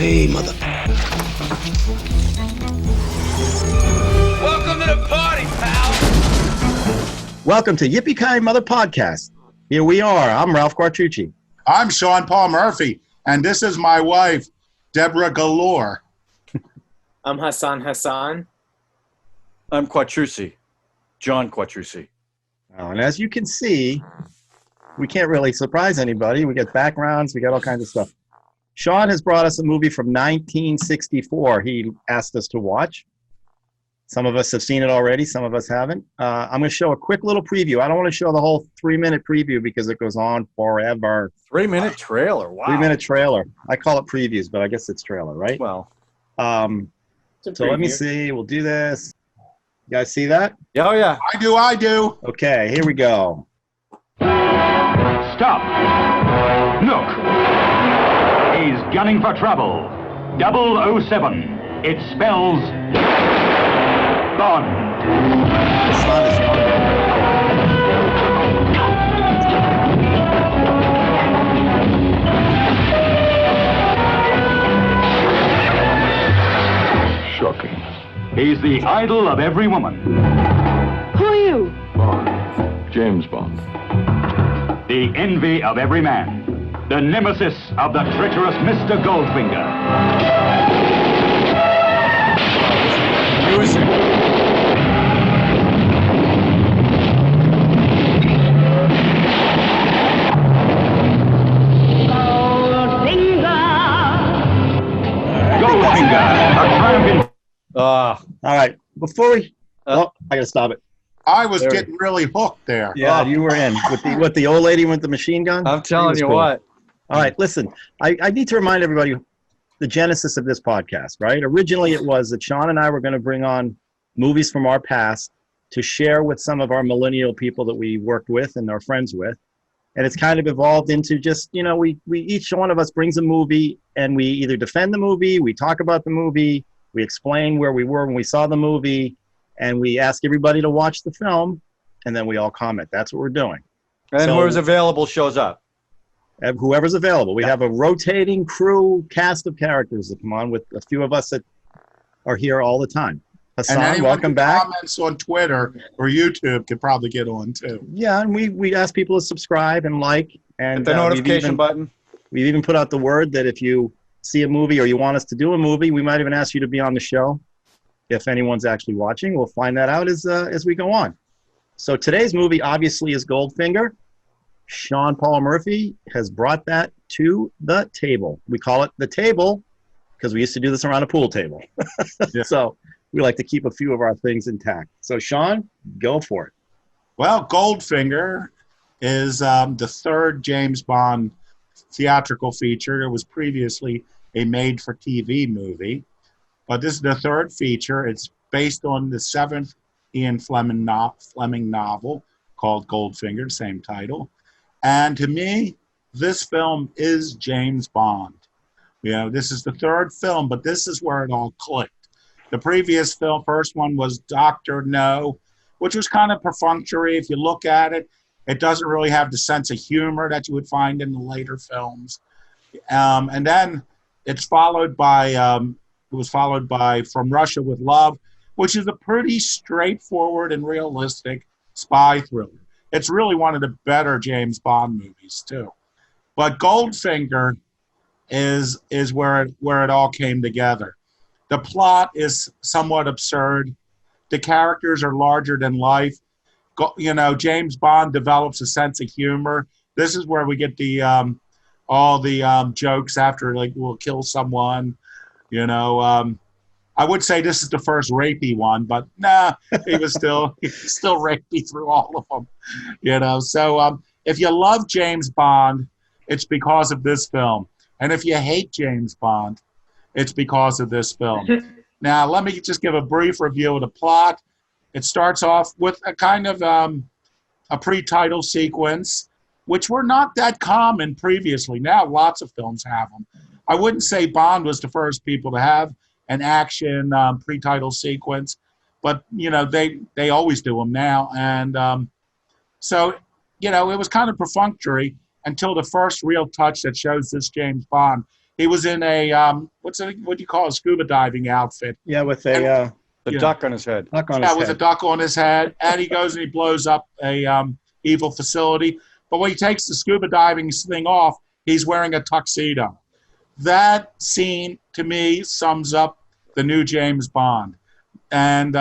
Yippee-Ki-Yay, mother... Welcome to the party, pal! Welcome to Yippee-Ki-Yay, Mother Podcast. Here we are. I'm Ralph Quartucci. I'm Sean Paul Murphy, and this is my wife, Deborah Galore. I'm Hassan. I'm Quartucci, John Quartucci. And as you can see, we can't really surprise anybody. We get backgrounds. We got all kinds of stuff. Sean has brought us a movie from 1964 he asked us to watch. Some of us have seen it already. Some of us haven't. I'm going to show a quick little preview. I don't want to show the whole 3-minute preview because it goes on forever. 3-minute trailer. Wow. 3-minute trailer. I call it previews, but I guess it's trailer, right? Well. So let me see. We'll do this. You guys see that? Oh, yeah. I do. Okay, here we go. Stop. Look. He's gunning for trouble. 007. It spells Bond. It's not as fun. Shocking. He's the idol of every woman. Who are you? Bond. James Bond. The envy of every man. The nemesis of the treacherous Mr. Goldfinger. Music. Goldfinger. A triumph in... All right. Before we... I got to stop it. I was getting really hooked there. Yeah, you were in. With the old lady with the machine gun? I'm telling you what. All right, listen. I need to remind everybody the genesis of this podcast, right? Originally, it was that Sean and I were going to bring on movies from our past to share with some of our millennial people that we worked with and are friends with. And it's kind of evolved into just, we each one of us brings a movie and we either defend the movie, we talk about the movie, we explain where we were when we saw the movie, and we ask everybody to watch the film, and then we all comment. That's what we're doing. And whoever's available shows up. Whoever's available. We have a rotating crew cast of characters that come on with a few of us that are here all the time. Hassan, welcome back. Comments on Twitter or YouTube could probably get on too. Yeah, and we ask people to subscribe and like. And hit the notification button. We've even put out the word that if you see a movie or you want us to do a movie, we might even ask you to be on the show. If anyone's actually watching, we'll find that out as we go on. So today's movie obviously is Goldfinger. Sean Paul Murphy has brought that to the table. We call it the table because we used to do this around a pool table. Yeah. So we like to keep a few of our things intact. So Sean, go for it. Well, Goldfinger is the third James Bond theatrical feature. It was previously a made-for-TV movie. But this is the third feature. It's based on the seventh Ian Fleming novel called Goldfinger, same title. And to me, this film is James Bond. This is the third film, but this is where it all clicked. The previous film, first one was Dr. No, which was kind of perfunctory. If you look at it, it doesn't really have the sense of humor that you would find in the later films. And then it's followed by... It was followed by From Russia with Love, which is a pretty straightforward and realistic spy thriller. It's really one of the better James Bond movies, too. But Goldfinger is where it all came together. The plot is somewhat absurd. The characters are larger than life. James Bond develops a sense of humor. This is where we get all the jokes after, like, we'll kill someone. I would say this is the first rapey one, but nah, he was still rapey through all of them, So if you love James Bond, it's because of this film. And if you hate James Bond, it's because of this film. Now, let me just give a brief review of the plot. It starts off with a kind of a pre-title sequence, which were not that common previously. Now, lots of films have them. I wouldn't say Bond was the first people to have an action pre-title sequence, but they always do them now. And so it was kind of perfunctory until the first real touch that shows this James Bond He was in a what do you call a scuba diving outfit? Yeah, with a The Yeah. duck on his head. duck on Yeah, his with a head. duck on his head, and he goes and he blows up a evil facility. But when he takes the scuba diving thing off, he's wearing a tuxedo. That scene to me sums up the new James Bond. And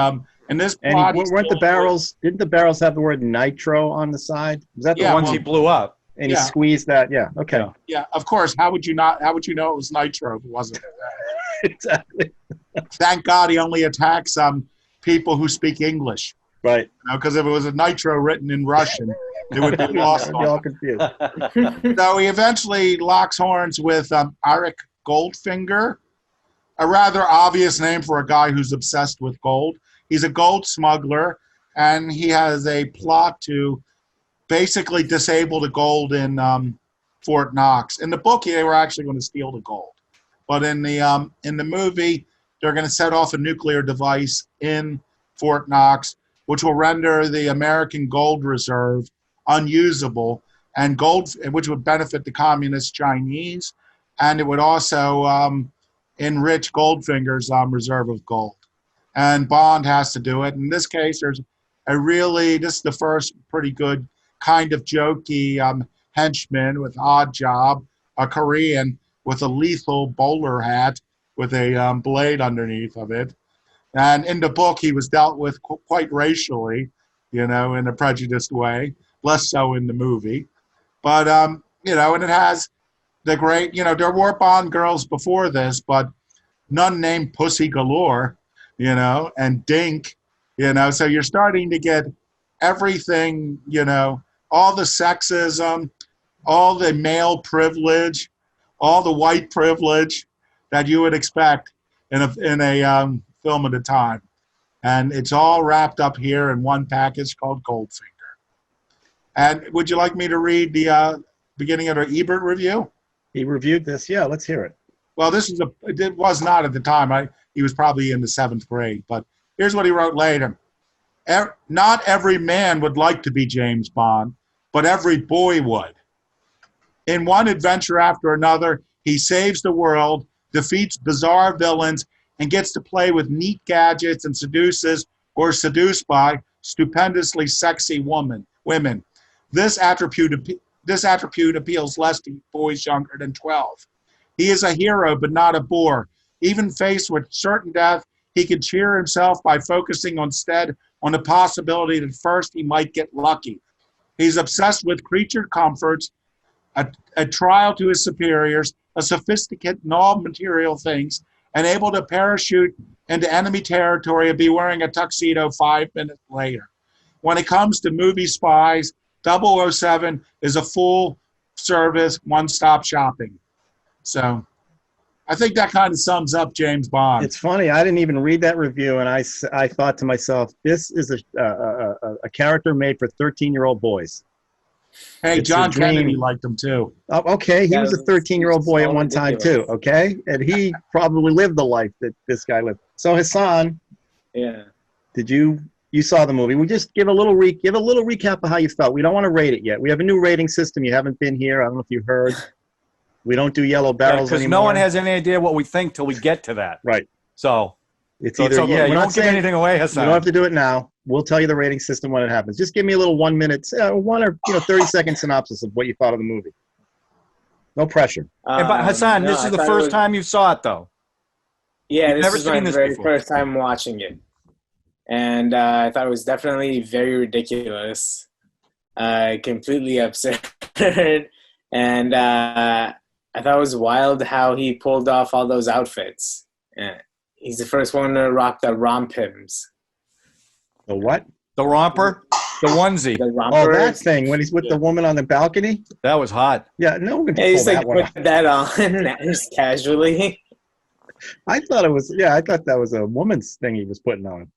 this And plot, weren't the barrels? Didn't the barrels have the word nitro on the side? Was that the Yeah, one? Once he blew up. And he yeah. squeezed that. Yeah. Okay. Yeah. Yeah, of course. How would you know it was nitro if it wasn't? Exactly. Thank God he only attacks people who speak English. Right. Because if it was a nitro written in Russian, it would be lost I'd on be all him. confused. So he eventually locks horns with Eric Goldfinger, a rather obvious name for a guy who's obsessed with gold. He's a gold smuggler, and he has a plot to basically disable the gold in Fort Knox. In the book, they were actually going to steal the gold, but in the movie, they're going to set off a nuclear device in Fort Knox, which will render the American gold reserve unusable, and which would benefit the communist Chinese, and it would also enrich Goldfinger's reserve of gold. And Bond has to do it. In this case, this is the first pretty good kind of jokey henchman with odd job, a Korean with a lethal bowler hat with a blade underneath of it. And in the book, he was dealt with quite racially, in a prejudiced way, less so in the movie. But, and it has the great, there were Bond girls before this, but none named Pussy Galore, and Dink, so you're starting to get everything, all the sexism, all the male privilege, all the white privilege that you would expect in a film at a time. And it's all wrapped up here in one package called Goldfinger. And would you like me to read the beginning of the Ebert review? He reviewed this. Yeah, let's hear it. Well, it was not at the time. He was probably in the 7th grade, but here's what he wrote later. Not every man would like to be James Bond, but every boy would. In one adventure after another, he saves the world, defeats bizarre villains, and gets to play with neat gadgets and seduces or seduced by stupendously sexy women. This attribute appeals less to boys younger than 12. He is a hero, but not a bore. Even faced with certain death, he can cheer himself by focusing instead on the possibility that first he might get lucky. He's obsessed with creature comforts, a trial to his superiors, a sophisticate in all material things, and able to parachute into enemy territory and be wearing a tuxedo 5 minutes later. When it comes to movie spies, 007 is a full-service, one-stop shopping. So I think that kind of sums up James Bond. It's funny. I didn't even read that review, and I thought to myself, this is a character made for 13-year-old boys. Hey, It's John a dream. Kennedy liked him too. Oh, okay, he Yeah, was a 13-year-old boy at one time too. Okay, and he probably lived the life that this guy lived. So Hassan, Yeah. did you saw the movie? We just give a little recap of how you felt. We don't want to rate it yet. We have a new rating system. You haven't been here. I don't know if you heard. We don't do yellow barrels Because anymore. no one has any idea what we think till we get to that. Right. So It's it's either okay. we're You not don't give saying- anything away, You Hassan. don't have to do it now. We'll tell you the rating system when it happens. Just give me a little 1 minute, 1 or 30-second synopsis of what you thought of the movie. No pressure. But Hassan, this I is the thought it first was- time you saw it, though. Yeah, You've this never is my seen this very before. first time watching it. And I thought it was definitely very ridiculous, completely absurd. And I thought it was wild how he pulled off all those outfits. He's the first one to rock the rompims. The what? The romper, the onesie. The Oh, rompers. that thing when he's with the woman on the balcony. That was hot. Yeah, no one Yeah, can he pull just like that one off. put that on just casually. I thought it was. Yeah, I thought that was a woman's thing he was putting on.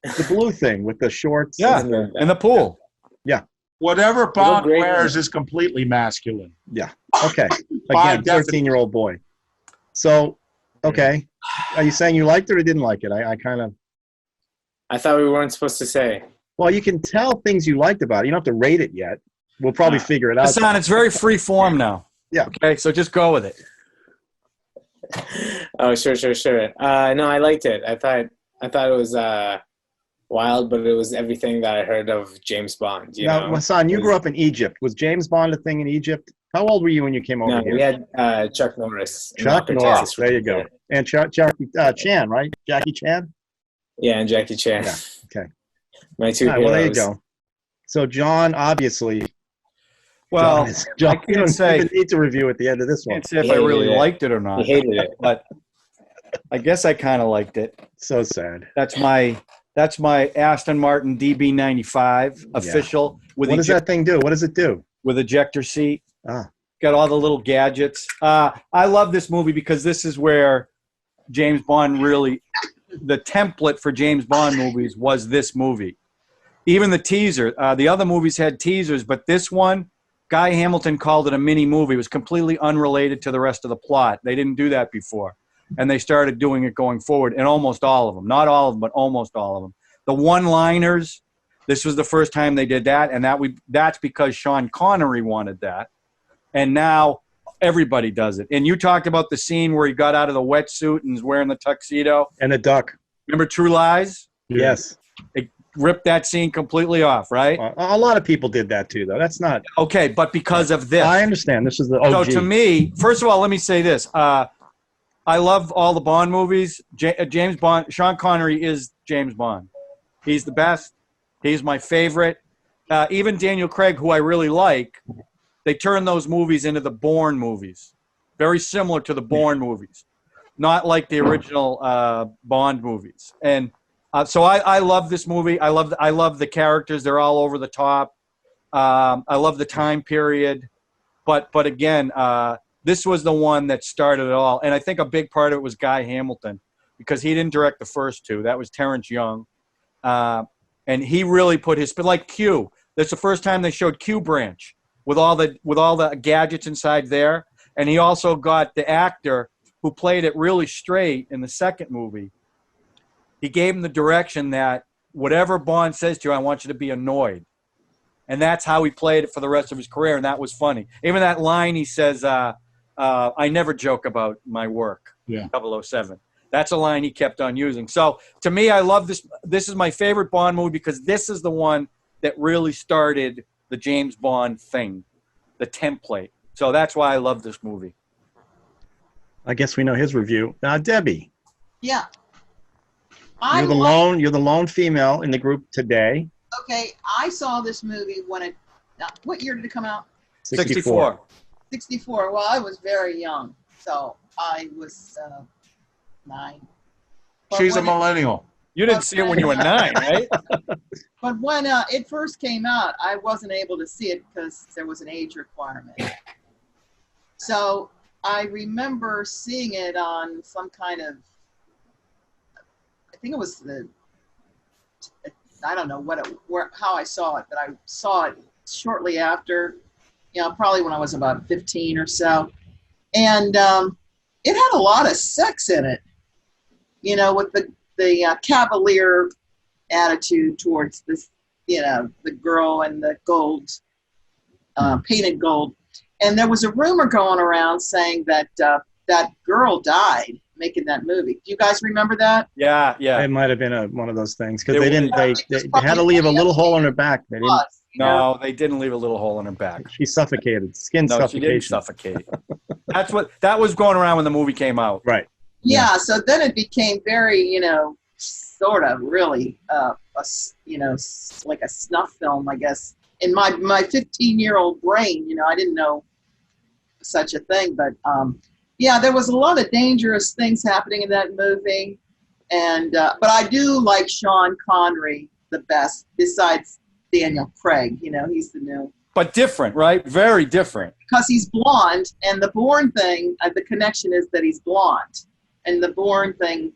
The blue thing with the shorts. Yeah, and the- in the pool. Whatever Bond great wears man. is completely masculine. Okay. By Again, definition. 13-year-old boy. So, okay. Are you saying you liked it or didn't like it? I kind of. I thought we weren't supposed to say. Well, you can tell things you liked about it. You don't have to rate it yet. We'll probably figure it out. Hassan, it's very free form now. Yeah. Okay, so just go with it. Oh, sure. No, I liked it. I thought it was wild, but it was everything that I heard of James Bond. You Now, know, Hassan, you grew up in Egypt. Was James Bond a thing in Egypt? How old were you when you came over no, here? we had Chuck Norris. in Chuck Walker, Norris. Texas for There you 2 go. years. And Chan, right? Jackie Chan? Yeah, and Jackie Chan. Yeah. Okay. My two All right, heroes. well, there you go. So, John, obviously, Well, John, I you can't don't say, even need to review at the end of this one. can't say if I really Yeah. liked it or He not, hated it. but I guess I kind of liked it. So sad. That's my Aston Martin DB95 official with What does that thing do? What does it do? with ejector seat. Ah. Got all the little gadgets. I love this movie because this is where James Bond really, the template for James Bond movies was this movie. Even the teaser. The other movies had teasers, but this one, Guy Hamilton called it a mini movie. It was completely unrelated to the rest of the plot. They didn't do that before. And they started doing it going forward in almost all of them. Not all of them, but almost all of them. The one-liners, this was the first time they did that, and that's because Sean Connery wanted that. And now everybody does it. And you talked about the scene where he got out of the wetsuit and is wearing the tuxedo. And a duck. Remember True Lies? Yes. It ripped that scene completely off, right? A lot of people did that too, though. That's not. Okay, but because of this. I understand. This is the OG. So to me, first of all, let me say this. I love all the Bond movies. James Bond, Sean Connery is James Bond. He's the best. He's my favorite. Even Daniel Craig, who I really like, they turned those movies into the Bourne movies. Very similar to the Bourne movies. Not like the original Bond movies. And so I love this movie. I love the characters. They're all over the top. I love the time period. But again, this was the one that started it all. And I think a big part of it was Guy Hamilton because he didn't direct the first two. That was Terrence Young. And he really put his – like Q. That's the first time they showed Q Branch with all the gadgets inside there. And he also got the actor who played it really straight in the second movie. He gave him the direction that whatever Bond says to you, I want you to be annoyed. And that's how he played it for the rest of his career, and that was funny. Even that line he says, I never joke about my work, 007. That's a line he kept on using. So to me, I love this. This is my favorite Bond movie because this is the one that really started the James Bond thing, the template. So that's why I love this movie. I guess we know his review. Now, Debbie. Yeah. You're the lone female in the group today. Okay, I saw this movie when it. What year did it come out? 64. 64. Well, I was very young, so I was 9. But She's a when millennial. You didn't see it when you were 9, right? But when it first came out, I wasn't able to see it because there was an age requirement. So I remember seeing it on some kind of. I think it was I don't know how I saw it, but I saw it shortly after, probably when I was about 15 or so. And it had a lot of sex in it, with the cavalier attitude towards this, the girl and the gold, painted gold. And there was a rumor going around saying that that girl died making that movie. Do you guys remember that? Yeah. It might have been one of those things because It they didn't. They had to leave a little hole in her back. They didn't. No, they didn't leave a little hole in her back. She suffocated. Skin No, suffocation. she didn't suffocate. That was going around when the movie came out. Right. Yeah. So then it became very, sort of really, like a snuff film, I guess. In my 15-year-old brain, I didn't know such a thing, but yeah, there was a lot of dangerous things happening in that movie, and but I do like Sean Connery the best, besides Daniel Craig. He's the new. But different, right? Very different. Because he's blonde, and the Bourne thing, the connection is that he's blonde, and the Bourne thing,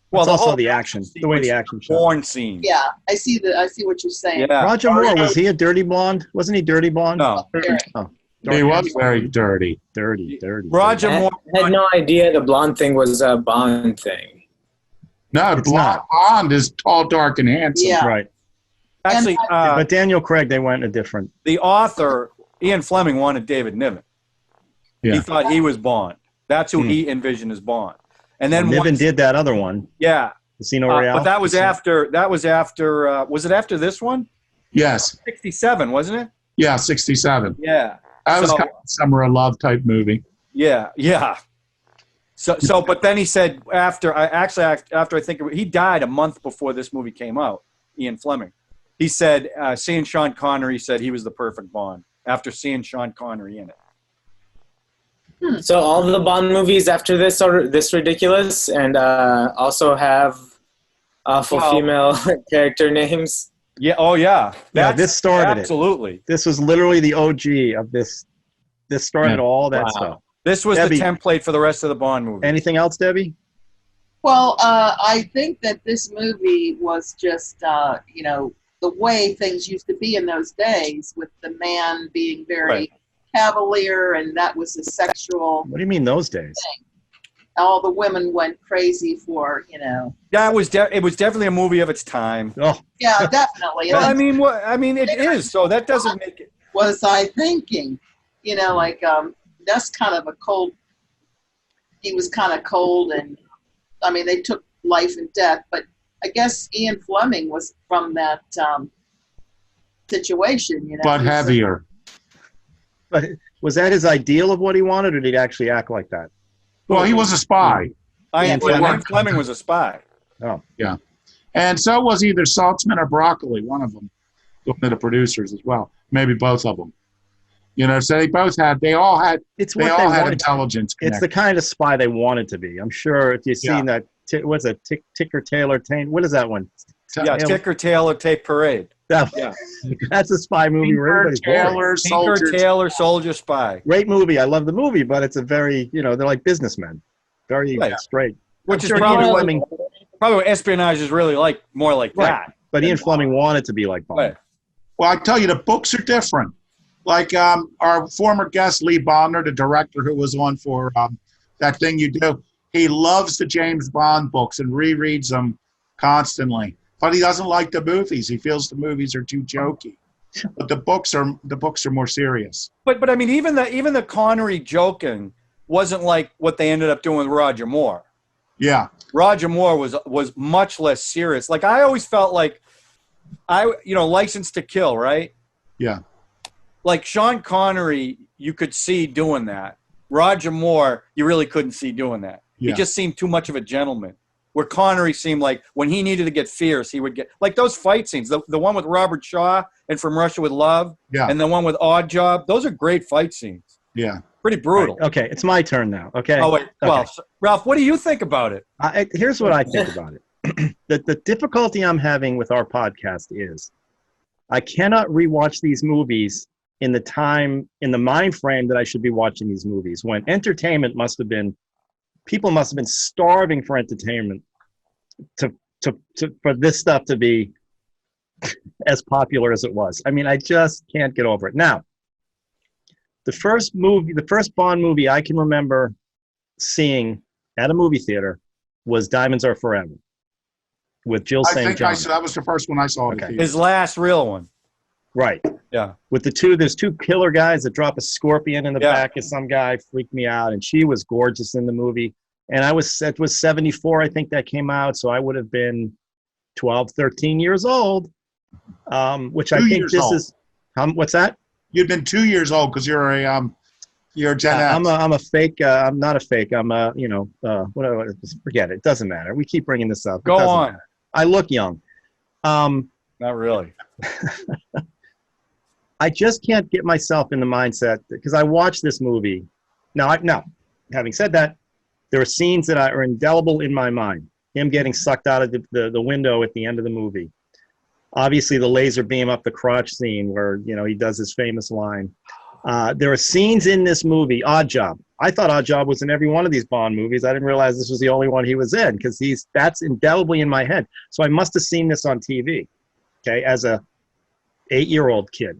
Well, the also whole the action, the way the action shot. Bourne scene. Yeah, I see what you're saying. Yeah. Roger Moore, was he a dirty blonde? Wasn't he dirty blonde? No. Oh. He was very dirty. Dirty. Roger Moore. I had no idea the blonde thing was a Bond thing. No, It's not. blonde is tall, dark, and handsome. Yeah. Right. Actually, But Daniel Craig, they went a different. the author, Ian Fleming, wanted David Niven. Yeah. He thought he was Bond. That's who he envisioned as Bond. And then Niven once, did that other one. yeah. Casino Royale. But that was after. Was it after this one? Yes. 67, wasn't it? Yeah, 67. Yeah. That was kind of a Summer of Love type movie. Yeah. So, but then he said after I think he died a month before this movie came out. Ian Fleming. He said seeing Sean Connery, said he was the perfect Bond after seeing Sean Connery in it. So all the Bond movies after this are this ridiculous and also have awful female character names. Yeah. Oh, yeah. This started absolutely. it. This was literally the OG of this. This started all that stuff. This was Debbie, the template for the rest of the Bond movies. Anything else, Debbie? Well, I think that this movie was just, the way things used to be in those days, with the man being very cavalier, and that was a sexual. What do you mean those days? Thing. All the women went crazy for, Yeah, it was definitely a movie of its time. Oh, yeah, definitely. Well, it is. So that doesn't make it. Was I thinking, that's kind of a cold. He was kind of cold, and they took life and death, but I guess Ian Fleming was from that situation, But heavier. But was that his ideal of what he wanted, or did he actually act like that? Well, he was a spy. Ian Fleming was a spy. Oh, yeah. And so was either Saltzman or Broccoli, one of them, one of the producers as well. Maybe both of them. So they all had intelligence. It's the kind of spy they wanted to be. I'm sure if you've seen that, what's a Ticker Taylor Tape? What is that one? Ticker Taylor Tape Parade. That's a spy movie where everybody's boring. Tinker Tailor Soldier Spy. Great movie. I love the movie, but it's a very, they're like businessmen. Very straight. Which is probably what espionage is really like, more like that. But Ian Fleming wanted to be like Bond. Right. Well, I tell you, the books are different. Like our former guest, Lee Bonner, the director who was on for That Thing You Do, he loves the James Bond books and rereads them constantly. But he doesn't like the movies. He feels the movies are too jokey. But the books are more serious. But even the Connery joking wasn't like what they ended up doing with Roger Moore. Yeah. Roger Moore was much less serious. Like I always felt like License to Kill, right? Yeah. Like Sean Connery, you could see doing that. Roger Moore, you really couldn't see doing that. Yeah. He just seemed too much of a gentleman. Where Connery seemed like when he needed to get fierce, he would get like those fight scenes. The one with Robert Shaw and From Russia with Love, and the one with Odd Job. Those are great fight scenes. Yeah, pretty brutal. Right. Okay, it's my turn now. Okay. Oh wait. Okay. Well, Ralph, what do you think about it? Here's what I think about it. The difficulty I'm having with our podcast is I cannot rewatch these movies in the mind frame that I should be watching these movies, when people must have been starving for entertainment for this stuff to be as popular as it was. I just can't get over it. Now, the first Bond movie I can remember seeing at a movie theater was Diamonds Are Forever with Jill St. John. That was the first one I saw. Okay. His last real one. Right. Yeah. With there's two killer guys that drop a scorpion in the back of some guy, freaked me out, and she was gorgeous in the movie. And it was 74, I think that came out, so I would have been 12, 13 years old, which I think this is. What's that? You'd been 2 years old because you're a Gen X. I'm a fake. I'm not a fake. I'm a forget it. It doesn't matter. We keep bringing this up. Go on. Matter. I look young. Not really. I just can't get myself in the mindset because I watched this movie. Now, having said that, there are scenes that are indelible in my mind. Him getting sucked out of the window at the end of the movie. Obviously, the laser beam up the crotch scene where he does his famous line. There are scenes in this movie. Odd Job. I thought Odd Job was in every one of these Bond movies. I didn't realize this was the only one he was in because that's indelibly in my head. So I must have seen this on TV. Okay, as a 8-year-old kid.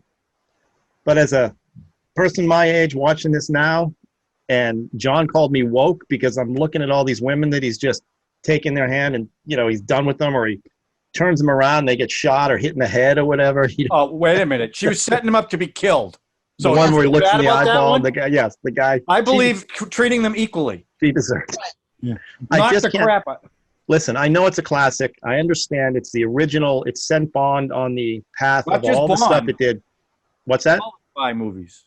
But as a person my age watching this now, and John called me woke because I'm looking at all these women that he's just taking their hand and, he's done with them, or he turns them around, they get shot or hit in the head or whatever. Oh, wait a minute. She was setting him up to be killed. The one where he looks in the bad about that eyeball. one? The guy, yes, the guy. I believe treating them equally. He deserves. Yeah. I Not just the can't. crap. Listen, I know it's a classic. I understand it's the original. It sent Bond on the path Not of just all the stuff Bond. it did. What's that? All spy movies.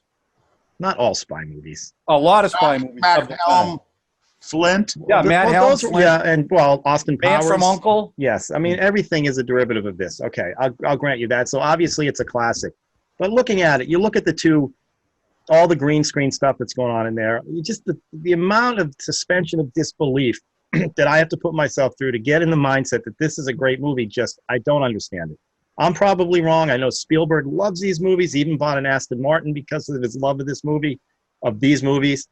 Not all spy movies. A lot of spy movies. Matt of the time. Helm, Flint. Yeah, Matt Helm. Those, yeah, and Austin Man Powers. from Uncle. Yes, I mean everything is a derivative of this. Okay, I'll grant you that. So obviously it's a classic. But looking at it, you look at the two, all the green screen stuff that's going on in there. You just the amount of suspension of disbelief that I have to put myself through to get in the mindset that this is a great movie. Just I don't understand it. I'm probably wrong. I know Spielberg loves these movies. He even bought an Aston Martin because of his love of this movie, of these movies.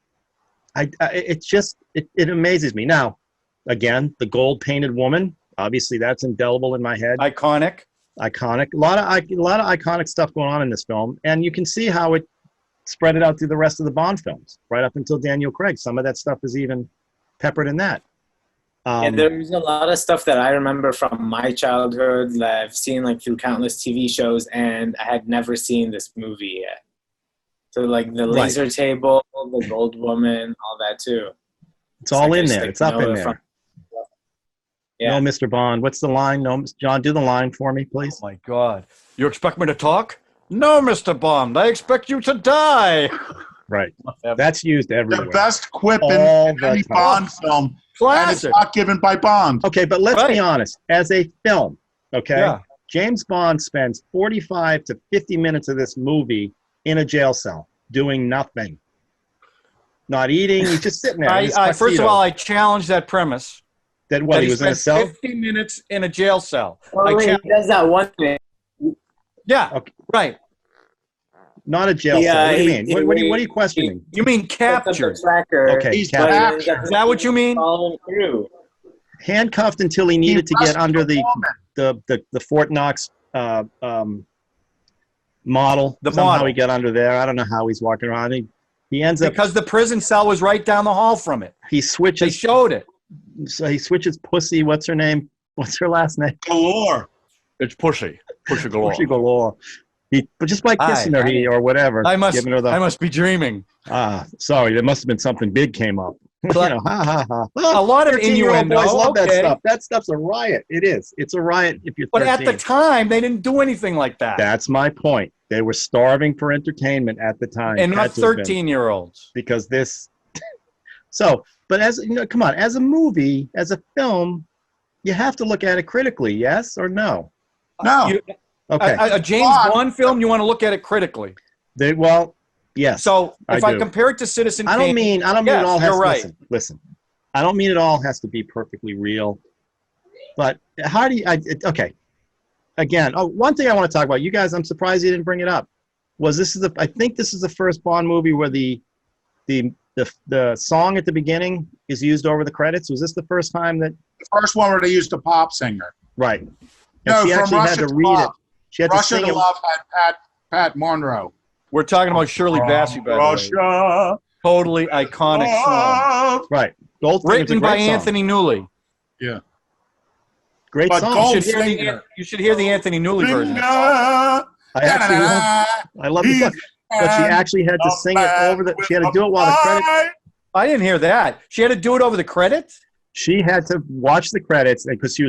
It amazes me. Now, again, the gold painted woman. Obviously, that's indelible in my head. Iconic. A lot of iconic stuff going on in this film, and you can see how it spread it out through the rest of the Bond films, right up until Daniel Craig. Some of that stuff is even peppered in that. And there's a lot of stuff that I remember from my childhood that I've seen like through countless TV shows, and I had never seen this movie yet. So like the laser table, the gold woman, all that too. It's all in there. It's up in there. Yeah. No, Mr. Bond. What's the line? No, John, do the line for me, please. Oh my God! You expect me to talk? No, Mr. Bond. I expect you to die. Right. That's used everywhere. The best quip in any Bond film. Classic. And it's not given by Bond. Okay, but let's be honest. As a film, okay, Yeah. James Bond spends 45 to 50 minutes of this movie in a jail cell doing nothing. Not eating. He's just sitting there. in his First of tuxedo. all, I challenge that premise. That what, he was in a spent cell? 50 minutes in a jail cell. Oh, he does that one thing. Yeah, Okay. right. Not a jail cell. What do you mean? What are you questioning? You mean captured? Okay, He's captured. captured. Is that what you mean? Following through. Handcuffed until he needed to get under the Fort Knox model. The Somehow model. he got under there. I don't know how he's walking around. He ends up. Because the prison cell was right down the hall from it. He They switches. showed it. So he switches pussy. What's her name? What's her last name? Galore. It's Pussy. Pussy galore. Pussy galore. But just by kissing her, or whatever. I giving her the, must be dreaming. sorry, there must have been something big came up. You know, ha ha ha. A lot of 13-year-old innuendo. boys love that Okay. stuff. That stuff's a riot. It is. It's a riot if you're 13. But at the time, they didn't do anything like that. That's my point. They were starving for entertainment at the time. And not Had to have been. 13-year-olds. Because this. So, but as you know, come on, as a movie, as a film, you have to look at it critically. Yes or no? No. Okay. A James Bond film, you want to look at it critically. Well, yes. So if I do. compare it to Citizen Kane, I don't mean yes, it all has you're to right. listen. I don't mean it all has to be perfectly real. But how do you okay. Again, one thing I want to talk about, you guys, I'm surprised you didn't bring it up. I think this is the first Bond movie where the song at the beginning is used over the credits. Was this the first time that The first one where they used a pop singer. right. And No, she from actually Russia had to to read Love. it. She had to Russia sing to it. Love had Pat Monroe. We're talking about Shirley Bassey, by the way. Russia. Totally iconic song. Love. Right. Goldfinger is a Written by great song. Anthony Newley. Yeah. Great But song. Goldfinger. You should hear the Anthony Newley version. I love the song. But she actually had to sing it over she had to do it while the credits. I didn't hear that. She had to do it over the credits? She had to watch the credits because there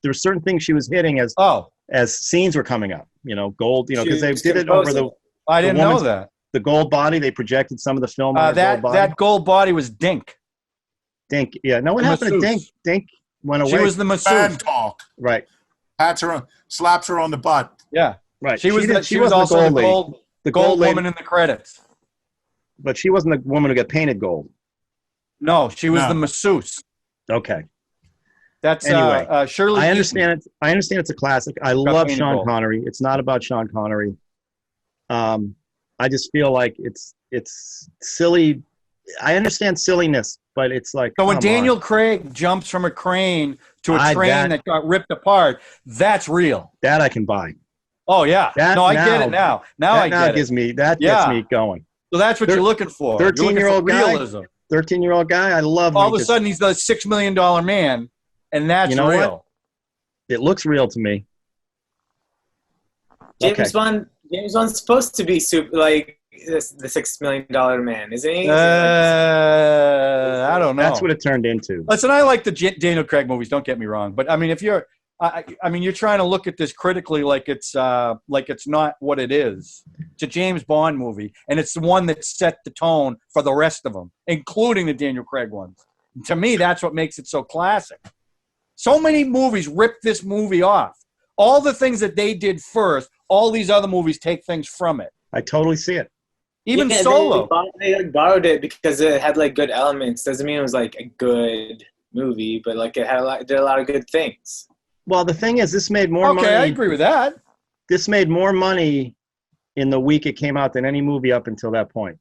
were certain things she was hitting as scenes were coming up. You know, gold. You know, because they did it over the. I didn't know that. The gold body. They projected some of the film on that gold body. that gold body was Dink. Dink. Yeah. No, what The happened masseuse. to Dink? Dink went away. She was the masseuse. Bad talk. Right. Slaps her on the butt. Yeah. Right. She was wasn't also the gold the gold lady, woman in the credits. but she wasn't the woman who got painted gold. No, she was the masseuse. Okay. That's Anyway, Shirley. I understand it. I understand it's a classic. I love painted Sean gold. Connery. It's not about Sean Connery. I just feel like it's silly. I understand silliness, but it's like So when come Daniel on. Craig jumps from a crane to a train that got ripped apart, that's real. That I can buy. Oh yeah. That I now- get it now. Now I get gives it. me gets me going. So that's what you're looking for. 13-year-old guy. realism. 13-year-old guy. I love. All of a sudden, he's the $6 million man, and that's You know real. what? It looks real to me. James Bond's supposed to be super, like the $6 million man, isn't he? I don't know. That's what it turned into. Listen, I like the Daniel Craig movies. Don't get me wrong, but I mean, if you're, I mean, you're trying to look at this critically, like it's not what it is. It's a James Bond movie, and it's the one that set the tone for the rest of them, including the Daniel Craig ones. To me, that's what makes it so classic. So many movies ripped this movie off. All the things that they did first, all these other movies take things from it. I totally see it. Even Solo. They like borrowed it because it had like good elements. Doesn't mean it was like a good movie, but like it did a lot of good things. Well, the thing is, this made more money. Okay, I agree with that. This made more money in the week it came out than any movie up until that point.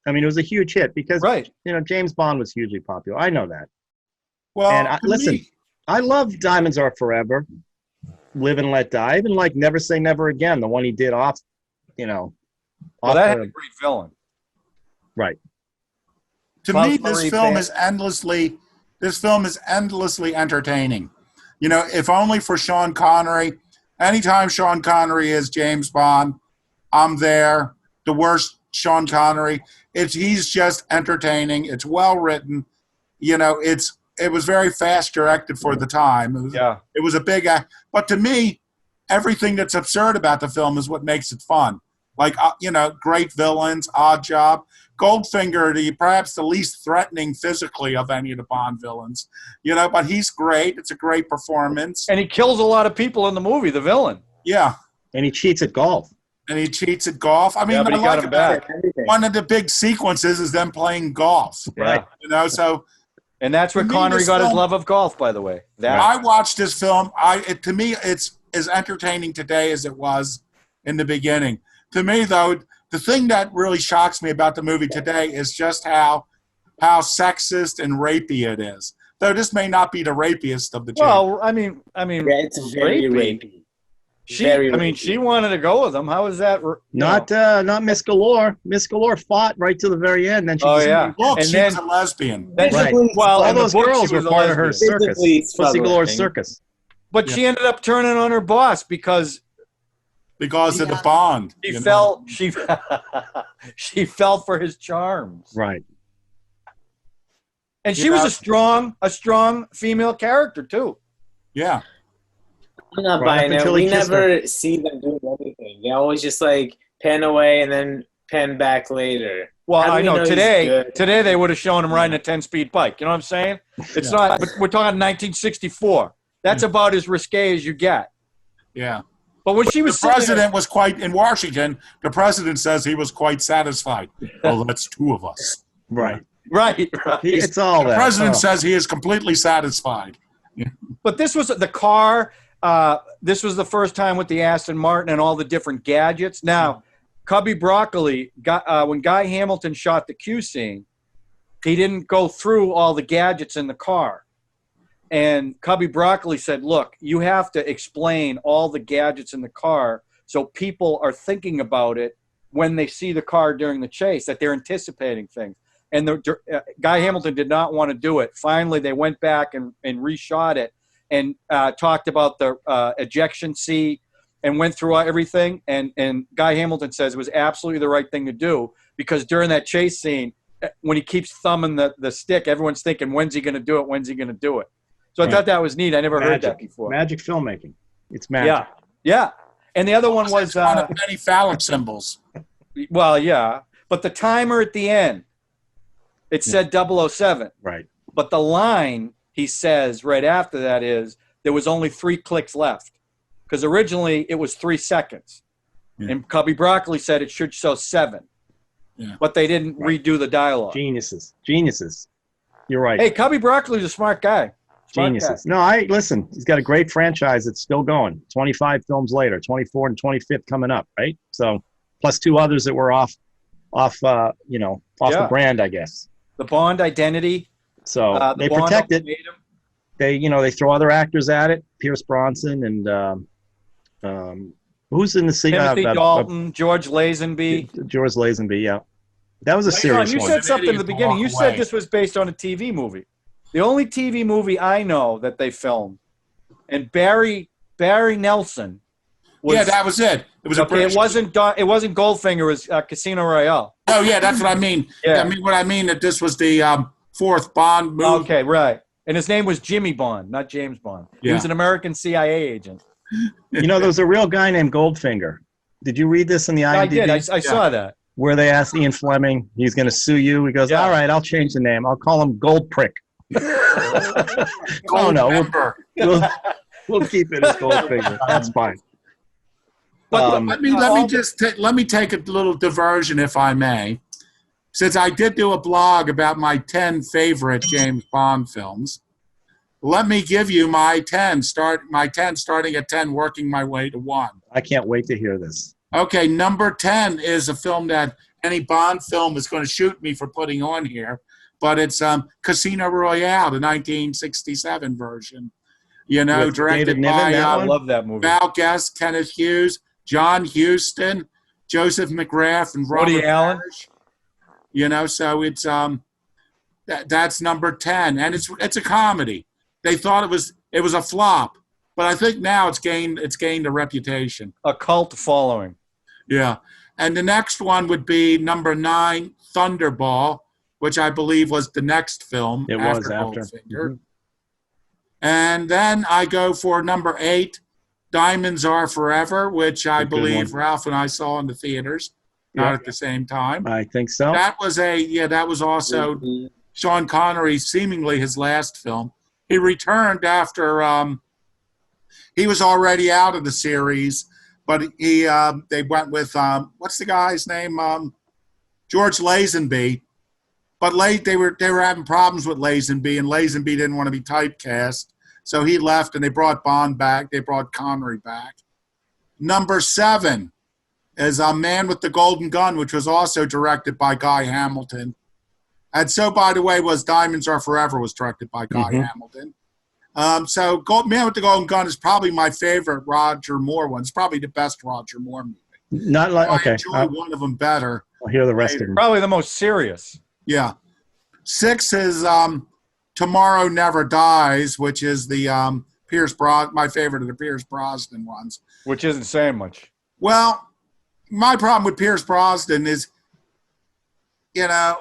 I mean, it was a huge hit because, James Bond was hugely popular. I know that. Well, and listen, I love Diamonds Are Forever, Live and Let Die. I even like Never Say Never Again, the one he did off. Well, that had a great villain. Right. To me, this film is endlessly entertaining. If only for Sean Connery. Anytime Sean Connery is James Bond, I'm there. The worst Sean Connery. He's just entertaining. It's well written. It was very fast directed for the time. It was a big act. But to me, everything that's absurd about the film is what makes it fun. Like, great villains, Odd Job. Goldfinger, perhaps the least threatening physically of any of the Bond villains. But he's great. It's a great performance. And he kills a lot of people in the movie, the villain. Yeah. And he cheats at golf. I mean, but he got him back. One of the big sequences is them playing golf. Right. So... And that's where Connery got his love of golf, by the way. I watched this film. To me, it's as entertaining today as it was in the beginning. To me, though, the thing that really shocks me about the movie today is just how sexist and rapey it is. Though this may not be the rapiest of the two. Well, I mean, it's very rapey. She wanted to go with him. How is that? Not Miss Galore. Miss Galore fought right to the very end. Then she was a lesbian. Well, all those girls were part of her circus, Pussy Galore's circus. But she ended up turning on her boss because of the Bond. She fell for his charms. Right. And she was a strong female character too. Yeah. I'm not buying it. We never see them doing anything. They always just like pan away and then pan back later. Well, I know today they would have shown him riding a 10-speed bike. You know what I'm saying? It's not. But we're talking 1964. That's about as risque as you get. Yeah. But when she was the president was quite in Washington. The president says he was quite satisfied. Well, that's two of us. Right. It's all that. The president says he is completely satisfied. But this was the car. This was the first time with the Aston Martin and all the different gadgets. Now, Cubby Broccoli, when Guy Hamilton shot the Q scene, he didn't go through all the gadgets in the car. And Cubby Broccoli said, look, you have to explain all the gadgets in the car so people are thinking about it when they see the car during the chase, that they're anticipating things. And Guy Hamilton did not want to do it. Finally, they went back and reshot it. And talked about the ejection seat and went through everything. And Guy Hamilton says it was absolutely the right thing to do because during that chase scene, when he keeps thumbing the stick, everyone's thinking, when's he going to do it? When's he going to do it? So I thought that was neat. I never heard that before. Magic filmmaking. It's magic. Yeah. And the other one was one of many phallic symbols. Well, yeah. But the timer at the end, it said 007. Right. But the line he says right after that is there was only 3 clicks left because originally it was 3 seconds. Yeah. And Cubby Broccoli said it should show 7. Yeah. But they didn't redo the dialogue. Geniuses. You're right. Hey, Cubby Broccoli's a smart guy. Geniuses. No, listen, he's got a great franchise that's still going. 25 films later, 24 and 25th coming up, right? So plus 2 others that were off the brand, I guess. The Bond identity. So they protect it. They throw other actors at it. Pierce Bronson and who's in the scene? Timothy Dalton, George Lazenby. George Lazenby, yeah. That was a serious one. You said something in the beginning. You said this was based on a TV movie. The only TV movie I know that they filmed, and Barry Nelson Was, Yeah, that was it. It was a okay. British. It wasn't Goldfinger. It was Casino Royale. Oh, yeah, that's what I mean. Yeah. What I mean that this was the fourth Bond movie. Okay, right. And his name was Jimmy Bond, not James Bond. He Yeah. was an American CIA agent. You know, there was a real guy named Goldfinger. Did you read this in the IMDb? I did. I saw that. Where they asked Ian Fleming, he's going to sue you. He goes, Yeah. all right, I'll change the name. I'll call him Gold Prick. Oh, no. We'll keep it as Goldfinger. That's fine. But let me take a little diversion, if I may. Since I did do a blog about my 10 favorite James Bond films, let me give you my 10 starting at 10, working my way to 1. I can't wait to hear this. Okay, number 10 is a film that any Bond film is going to shoot me for putting on here, but it's Casino Royale, the 1967 version. You know, With directed David Niven, by that I one? love that movie. Val Guest, Kenneth Hughes, John Huston, Joseph McGrath, and Robert Woody Allen. Parrish. You know, so it's that's number 10, and it's a comedy. They thought it was a flop, but I think now it's gained a reputation. A cult following. Yeah, and the next one would be number 9, Thunderball, which I believe was the next film. It was after. Goldfinger. Mhm. And then I go for number 8, Diamonds Are Forever, which I A good believe one. Ralph and I saw in the theaters, not Yeah. at the same time. I think so. That was also Sean Connery, seemingly his last film. He returned after he was already out of the series, but they went with what's the guy's name? George Lazenby. But they were having problems with Lazenby, and Lazenby didn't want to be typecast, so he left, and they brought Bond back. They brought Connery back. Number 7 is A Man with the Golden Gun, which was also directed by Guy Hamilton. And so, by the way, was Diamonds Are Forever was directed by Guy Hamilton. So Man with the Golden Gun is probably my favorite Roger Moore one. It's probably the best Roger Moore movie. Not like, I okay. enjoy one of them better. I'll hear the rest of them. Probably the most serious. Yeah. 6 is Tomorrow Never Dies, which is the my favorite of the Pierce Brosnan ones. Which isn't saying much. Well, my problem with Pierce Brosnan is, you know,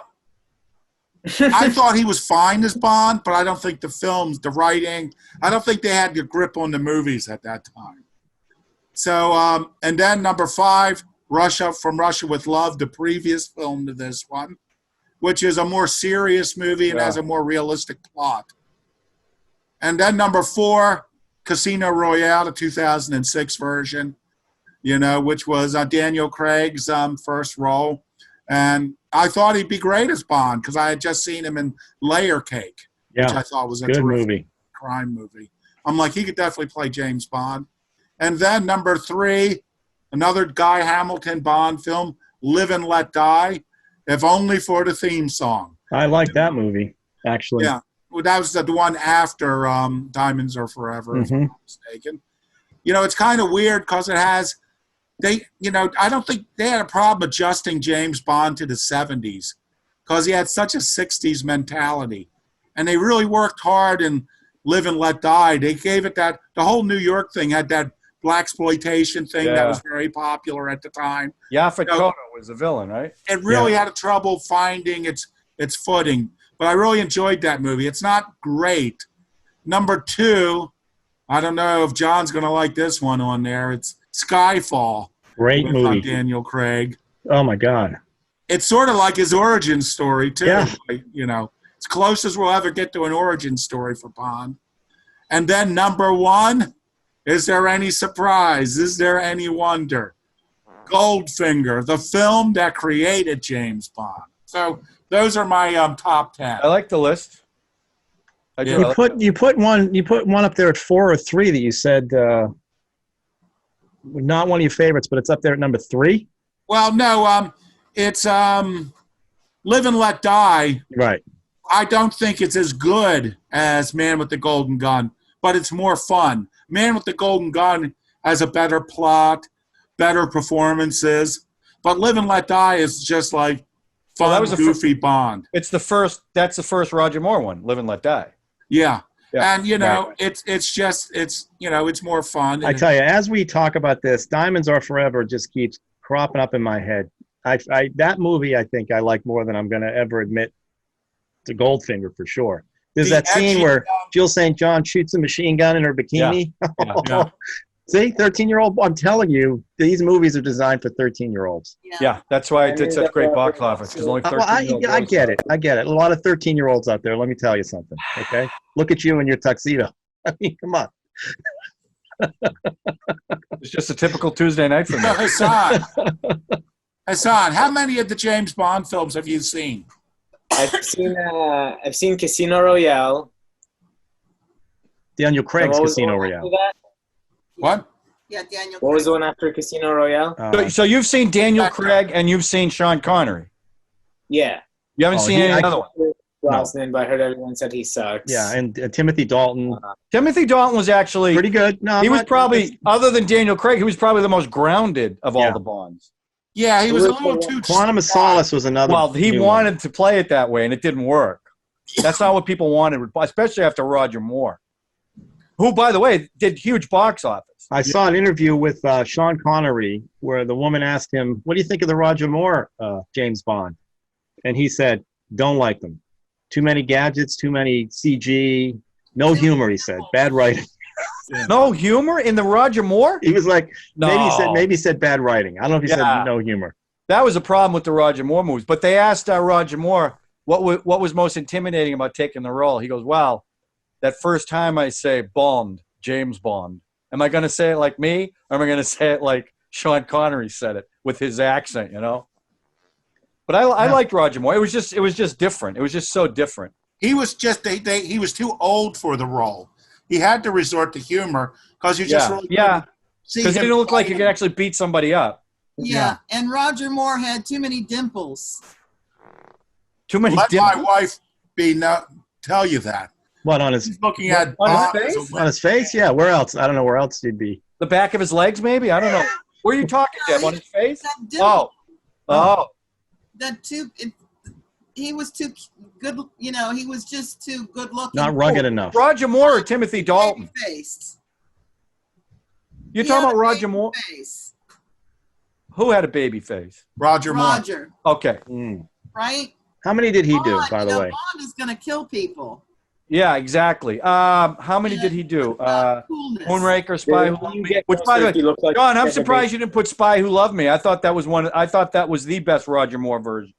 I thought he was fine as Bond, but I don't think the writing, I don't think they had the grip on the movies at that time. So, and then number 5, From Russia with Love, the previous film to this one, which is a more serious movie and has a more realistic plot. And then number 4, Casino Royale, the 2006 version, you know, which was Daniel Craig's first role. And I thought he'd be great as Bond because I had just seen him in Layer Cake, which I thought was a good terrific movie. crime movie. I'm like, he could definitely play James Bond. And then number 3, another Guy Hamilton Bond film, Live and Let Die, if only for the theme song. I like that movie, actually. Yeah, well, that was the one after Diamonds Are Forever, if I'm not mistaken. You know, it's kind of weird because it has, I don't think they had a problem adjusting James Bond to the 70s because he had such a 60s mentality. And they really worked hard in Live and Let Die. They gave it the whole New York thing had that blaxploitation thing that was very popular at the time. Yaphet Kotto was the villain, right? It really had trouble finding its footing, but I really enjoyed that movie. It's not great. Number 2, I don't know if John's going to like this one on there. It's Skyfall. Great with, movie. Daniel Craig. Oh, my God. It's sort of like his origin story, too. Yeah. You know, it's close as we'll ever get to an origin story for Bond. And then number 1, is there any surprise? Is there any wonder? Goldfinger, the film that created James Bond. So those are my top 10. I like the list. I do. You put one up there at 4 or 3 that you said not one of your favorites, but it's up there at number 3. Well, no, it's Live and Let Die. Right. I don't think it's as good as Man with the Golden Gun, but it's more fun. Man with the Golden Gun has a better plot, better performances, but Live and Let Die is just like fun, goofy Bond. That's the first Roger Moore one, Live and Let Die. Yeah. Yeah. And it's more fun. I tell you, as we talk about this, Diamonds Are Forever just keeps cropping up in my head. That movie, I think I like more than I'm going to ever admit to Goldfinger for sure. There's that scene where Jill St. John shoots a machine gun in her bikini. Yeah. See, 13-year-old. I'm telling you, these movies are designed for 13-year-olds. Yeah, that's why it did such great box office because only 13-year-olds. I get it. I get it. A lot of 13-year-olds out there. Let me tell you something. Okay, look at you in your tuxedo. I mean, come on. It's just a typical Tuesday night for me. Hassan, how many of the James Bond films have you seen? I've seen Casino Royale. Daniel Craig's What was the Casino one Royale. after that? What? Yeah, Daniel. What was the one after Casino Royale? So you've seen Daniel Craig and you've seen Sean Connery. Yeah. You haven't seen any other one. Brosnan, but I heard everyone said he sucks. Yeah, and Timothy Dalton. Timothy Dalton was actually pretty good. No, he was probably, other than Daniel Craig, he was probably the most grounded of all the Bonds. Yeah, he was a little too. Quantum of Solace was another. Well, he wanted to play it that way, and it didn't work. That's not what people wanted, especially after Roger Moore, who, by the way, did huge box office. I saw an interview with Sean Connery where the woman asked him, "What do you think of the Roger Moore James Bond?" And he said, "Don't like them. Too many gadgets, too many CG, no humor." He said, "Bad writing." No humor in the Roger Moore? He was like, No. maybe he said bad writing. I don't know if he said no humor. That was a problem with the Roger Moore movies. But they asked Roger Moore what was most intimidating about taking the role. He goes, "Well, that first time I say Bond, James Bond, am I going to say it like me, or am I going to say it like Sean Connery said it with his accent, you know?" But I liked Roger Moore. It was just different. It was just so different. He was just he was too old for the role. He had to resort to humor because you just really because he didn't look like he could actually beat somebody up. Yeah, and Roger Moore had too many dimples. Too many Let dimples? my wife tell you that. What, on his? He's looking at on his face? On his face? Yeah. Where else? I don't know where else he'd be. The back of his legs, maybe? I don't know. Where are you talking, Deb? On his face? That dimple. Oh. He was too good, he was just too good looking. Not rugged enough. Roger Moore or Timothy Dalton? Faced. You're talking about Roger Moore? Face. Who had a baby face? Roger Moore. Okay. Right? How many did he do, by the way? Bond is going to kill people. Yeah, exactly. How many did he do? Moonraker, Spy Who Loved Me. Which, by the way, John, I'm surprised you didn't put Spy Who Loved Me. I thought that was the best Roger Moore version.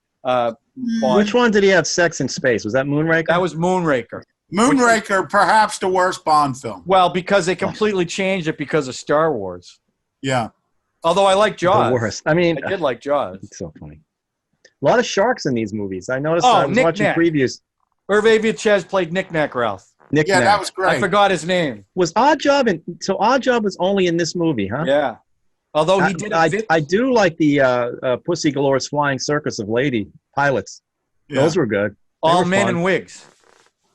Which one did he have sex in space? Was that Moonraker? That was Moonraker. Moonraker, perhaps the worst Bond film. Well, because they completely changed it because of Star Wars. Yeah. Although I like Jaws. The worst. I mean, I did like Jaws. It's so funny. A lot of sharks in these movies. I noticed. I was watching previews. Hervé Villechaize played Knick Knack Ralph. Knick Knack. Yeah, that was great. I forgot his name. Was Oddjob so Oddjob was only in this movie, huh? Yeah. Although he did. I do like the Pussy Galore's Flying Circus of Lady pilots. Yeah. Those were good. All men in wigs.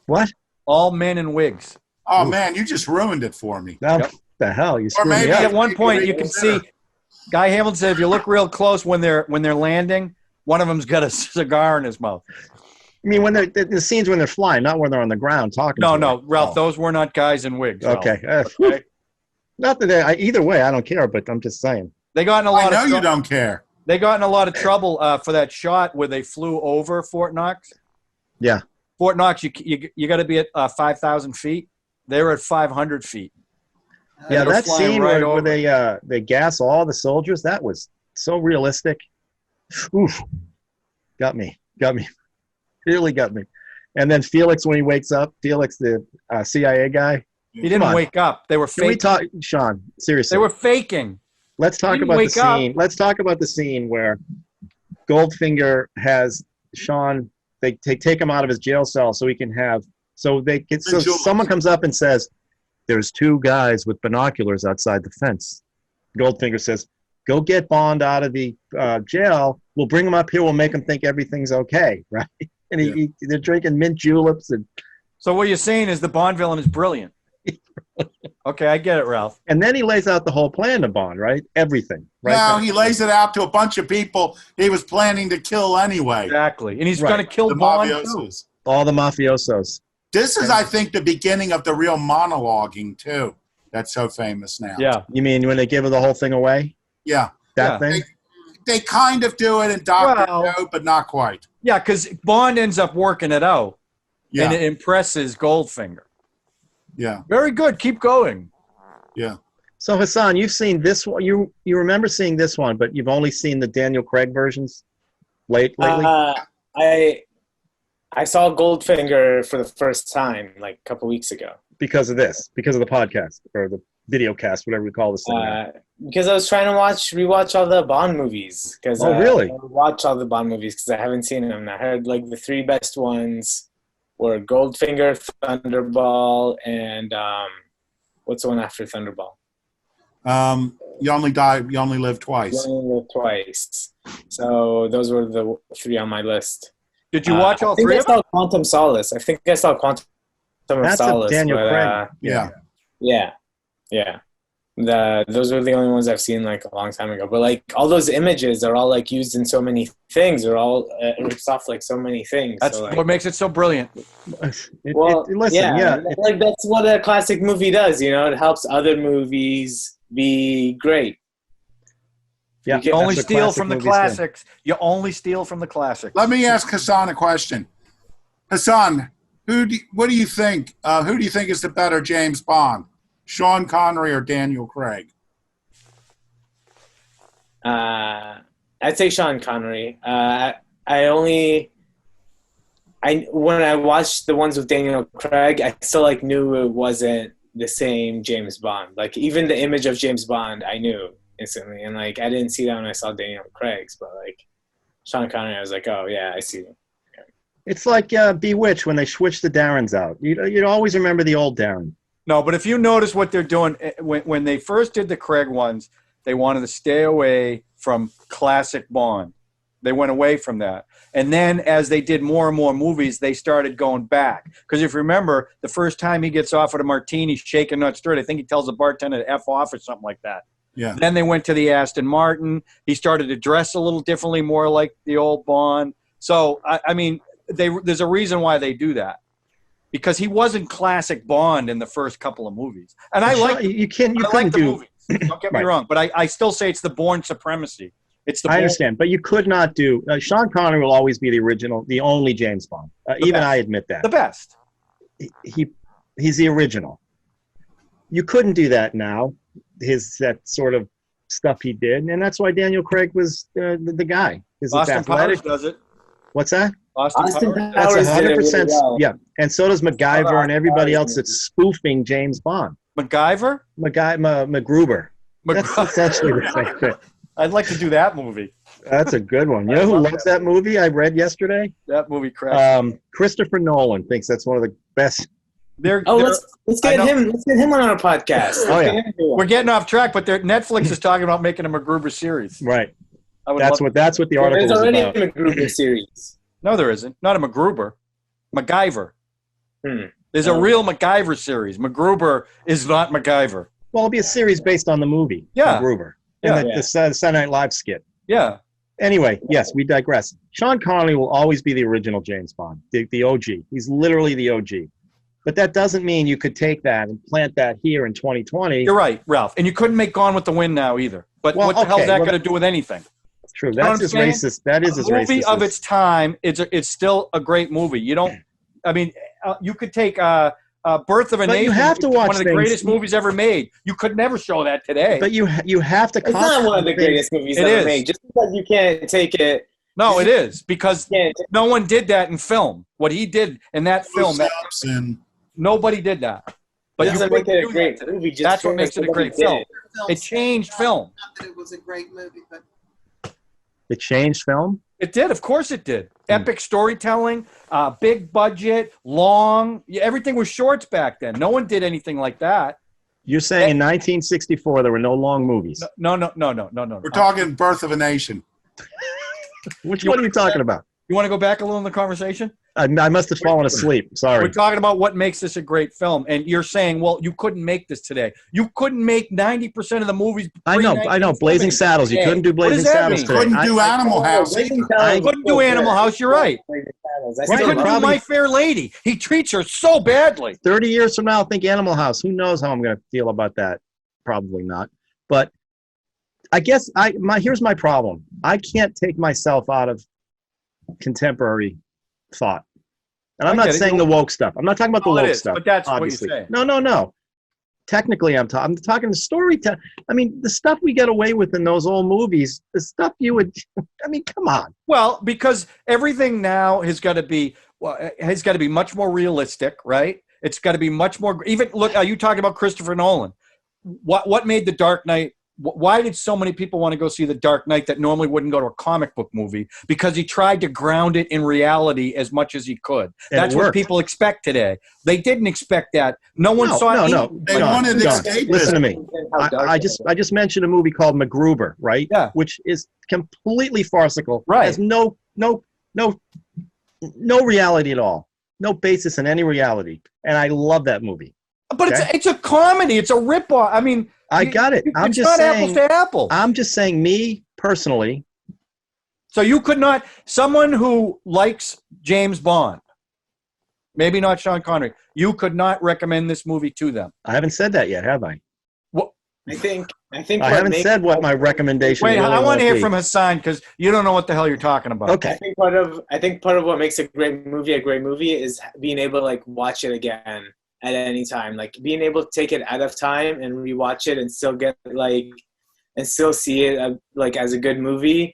What? All men in wigs. Oh man, you just ruined it for me. What the hell? You screwed maybe me up. At one point, you can see Guy Hamilton said, if you look real close when they're landing, one of them's got a cigar in his mouth. I mean, when the scenes when they're flying, not when they're on the ground talking. No, Ralph. Those were not guys in wigs. Okay. Okay. Not that either way, I don't care, but I'm just saying. They got in a lot. I know you don't care. They got in a lot of trouble for that shot where they flew over Fort Knox. Yeah. Fort Knox, you got to be at 5,000 feet. They were at 500 feet. Yeah, that scene where they gas all the soldiers, that was so realistic. Oof. Got me. Really got me. And then Felix, when he wakes up, Felix, the CIA guy. He didn't wake up. They were faking. Can we talk, Sean, seriously. They were faking. Let's talk about the scene. Let's talk about the scene where Goldfinger has Sean, they take him out of his jail cell so he can have, so someone comes up and says, there's two guys with binoculars outside the fence. Goldfinger says, go get Bond out of the jail. We'll bring him up here. We'll make him think everything's okay, right? And they're drinking mint juleps. So what you're saying is the Bond villain is brilliant. Okay, I get it, Ralph. And then he lays out the whole plan to Bond, right? Everything. Right? No, he lays it out to a bunch of people he was planning to kill anyway. Exactly. And he's going to kill Bond mafiosos. All the mafiosos. This is, I think, the beginning of the real monologuing too. That's so famous now. Yeah. You mean when they give the whole thing away? Yeah. That Yeah. thing? They kind of do it in Doctor Well- No, but not quite. Yeah, because Bond ends up working it out, Yeah. and it impresses Goldfinger. Yeah. Very good. Keep going. Yeah. So Hassan, you've seen this one. You remember seeing this one, but you've only seen the Daniel Craig versions lately? I saw Goldfinger for the first time like a couple weeks ago. Because of this, because of the podcast or the video cast, whatever we call this thing. now. Because I was trying to rewatch all the Bond movies. Oh, really? I watch all the Bond movies because I haven't seen them. I heard like the three best ones were Goldfinger, Thunderball, and what's the one after Thunderball? You only die. You only live twice. You only live twice. So those were the three on my list. Did you watch all three I of them? saw Quantum Solace. I think I saw Quantum That's Solace. a Daniel Craig. Yeah. Yeah. Those are the only ones I've seen like a long time ago. But like all those images are all like used in so many things. They're all rips off like so many things. That's so, like, what makes it so brilliant. Listen, like that's what a classic movie does. You know, it helps other movies be great. yeah. You only that's what steal classic from the movies do. classics. You only steal from the classics. Let me ask Hassan a question. Hassan, what do you think? Who do you think is the better James Bond, Sean Connery or Daniel Craig? I'd say Sean Connery. When I watched the ones with Daniel Craig, I still like knew it wasn't the same James Bond. Like even the image of James Bond, I knew instantly, and like I didn't see that when I saw Daniel Craig's, but like Sean Connery, I was like, oh yeah, I see. It's like Bewitched when they switched the Darrens out. You'd always remember the old Darren. No, but if you notice what they're doing, when they first did the Craig ones, they wanted to stay away from classic Bond. They went away from that. And then as they did more and more movies, they started going back. Because if you remember, the first time he gets offered a martini, shaken, not stirred, I think he tells the bartender to F off or something like that. Yeah. Then they went to the Aston Martin. He started to dress a little differently, more like the old Bond. So, I mean, there's a reason why they do that. Because he wasn't classic Bond in the first couple of movies. And I like the movies. Don't get me wrong. But I still say it's the Bourne supremacy. I understand, but you could not do Sean Connery will always be the original, the only James Bond. Even I admit that. The best. He's the original. You couldn't do that now. That sort of stuff he did, and that's why Daniel Craig was the guy. Austin Powers does it. What's that? Austin Powers. That's 100%. Really well. Yeah, and so does MacGyver and everybody else that's spoofing James Bond. MacGyver? MacGruber. That's essentially the same thing. I'd like to do that movie. That's a good one. You know who loves that movie? I read yesterday. That movie crashed. Christopher Nolan thinks that's one of the best. Let's get him. Let's get him on our podcast. Oh yeah, we're getting off track, but Netflix is talking about making a MacGruber series. Right. That's what the article is about. There's already a MacGruber series. No, there isn't. Not a MacGruber. MacGyver. There's a real MacGyver series. MacGruber is not MacGyver. Well, it'll be a series based on the movie. Yeah. MacGruber. And the Saturday Night Live skit. Yeah. Anyway, yes, we digress. Sean Connery will always be the original James Bond, the OG. He's literally the OG. But that doesn't mean you could take that and plant that here in 2020. You're right, Ralph. And you couldn't make Gone with the Wind now either. But what the hell is that going to do with anything? True. That's as racist. That is as racist. A movie of its time, it's still a great movie. You don't, I mean, you could take Birth of a Nation. You have to watch one of the greatest movies ever made. You could never show that today. But you have to. It's not one of the greatest movies ever made. Just because you can't take it. No, it is because no one did that in film. What he did in that film, nobody did that. But it doesn't make it a great movie. That's what makes it a great film. It changed film. Not that it was a great movie, but it changed film. It did, of course it did. Epic storytelling, big budget, long. Everything was shorts back then. No one did anything like that. You're saying in 1964 there were no long movies? No. We're talking Birth of a Nation. What are you talking about? You want to go back a little in the conversation? I must have fallen asleep. Sorry. We're talking about what makes this a great film, and you're saying, well, you couldn't make this today. You couldn't make 90% of the movies. I know. Blazing Saddles. You couldn't do Blazing Saddles today. Couldn't do Animal House. I couldn't do Animal House. You're right. I couldn't do My Fair Lady. He treats her so badly. 30 years from now, think Animal House. Who knows how I'm going to feel about that? Probably not. But I guess here's my problem. I can't take myself out of contemporary thought. And I'm not saying the woke stuff. I'm not talking about the woke stuff. But that's obviously. what you're saying. No. Technically, I'm talking the storytelling. I mean, the stuff we get away with in those old movies, the stuff you would. I mean, come on. Well, because everything now has got to be much more realistic, right? It's got to be much more. Even look, are you talking about Christopher Nolan? What made The Dark Knight? Why did so many people want to go see The Dark Knight that normally wouldn't go to a comic book movie? Because he tried to ground it in reality as much as he could. That's what people expect today. They didn't expect that. No one saw it. No. They wanted escapism. Listen to me. I just mentioned a movie called MacGruber, right? Yeah. Which is completely farcical. Right. Has no reality at all. No basis in any reality. And I love that movie. But it's a comedy. It's a ripoff. I mean, I got it. I'm just saying, apples to apples. I'm just saying, me personally. So you could not, someone who likes James Bond, maybe not Sean Connery, you could not recommend this movie to them. I haven't said that yet, have I? What? I think I haven't said what my recommendation. Wait, really I want to hear be. from Hassan because you don't know what the hell you're talking about. Okay. I think part of what makes a great movie is being able to like watch it again at any time, like being able to take it out of time and rewatch it and still get and still see it like as a good movie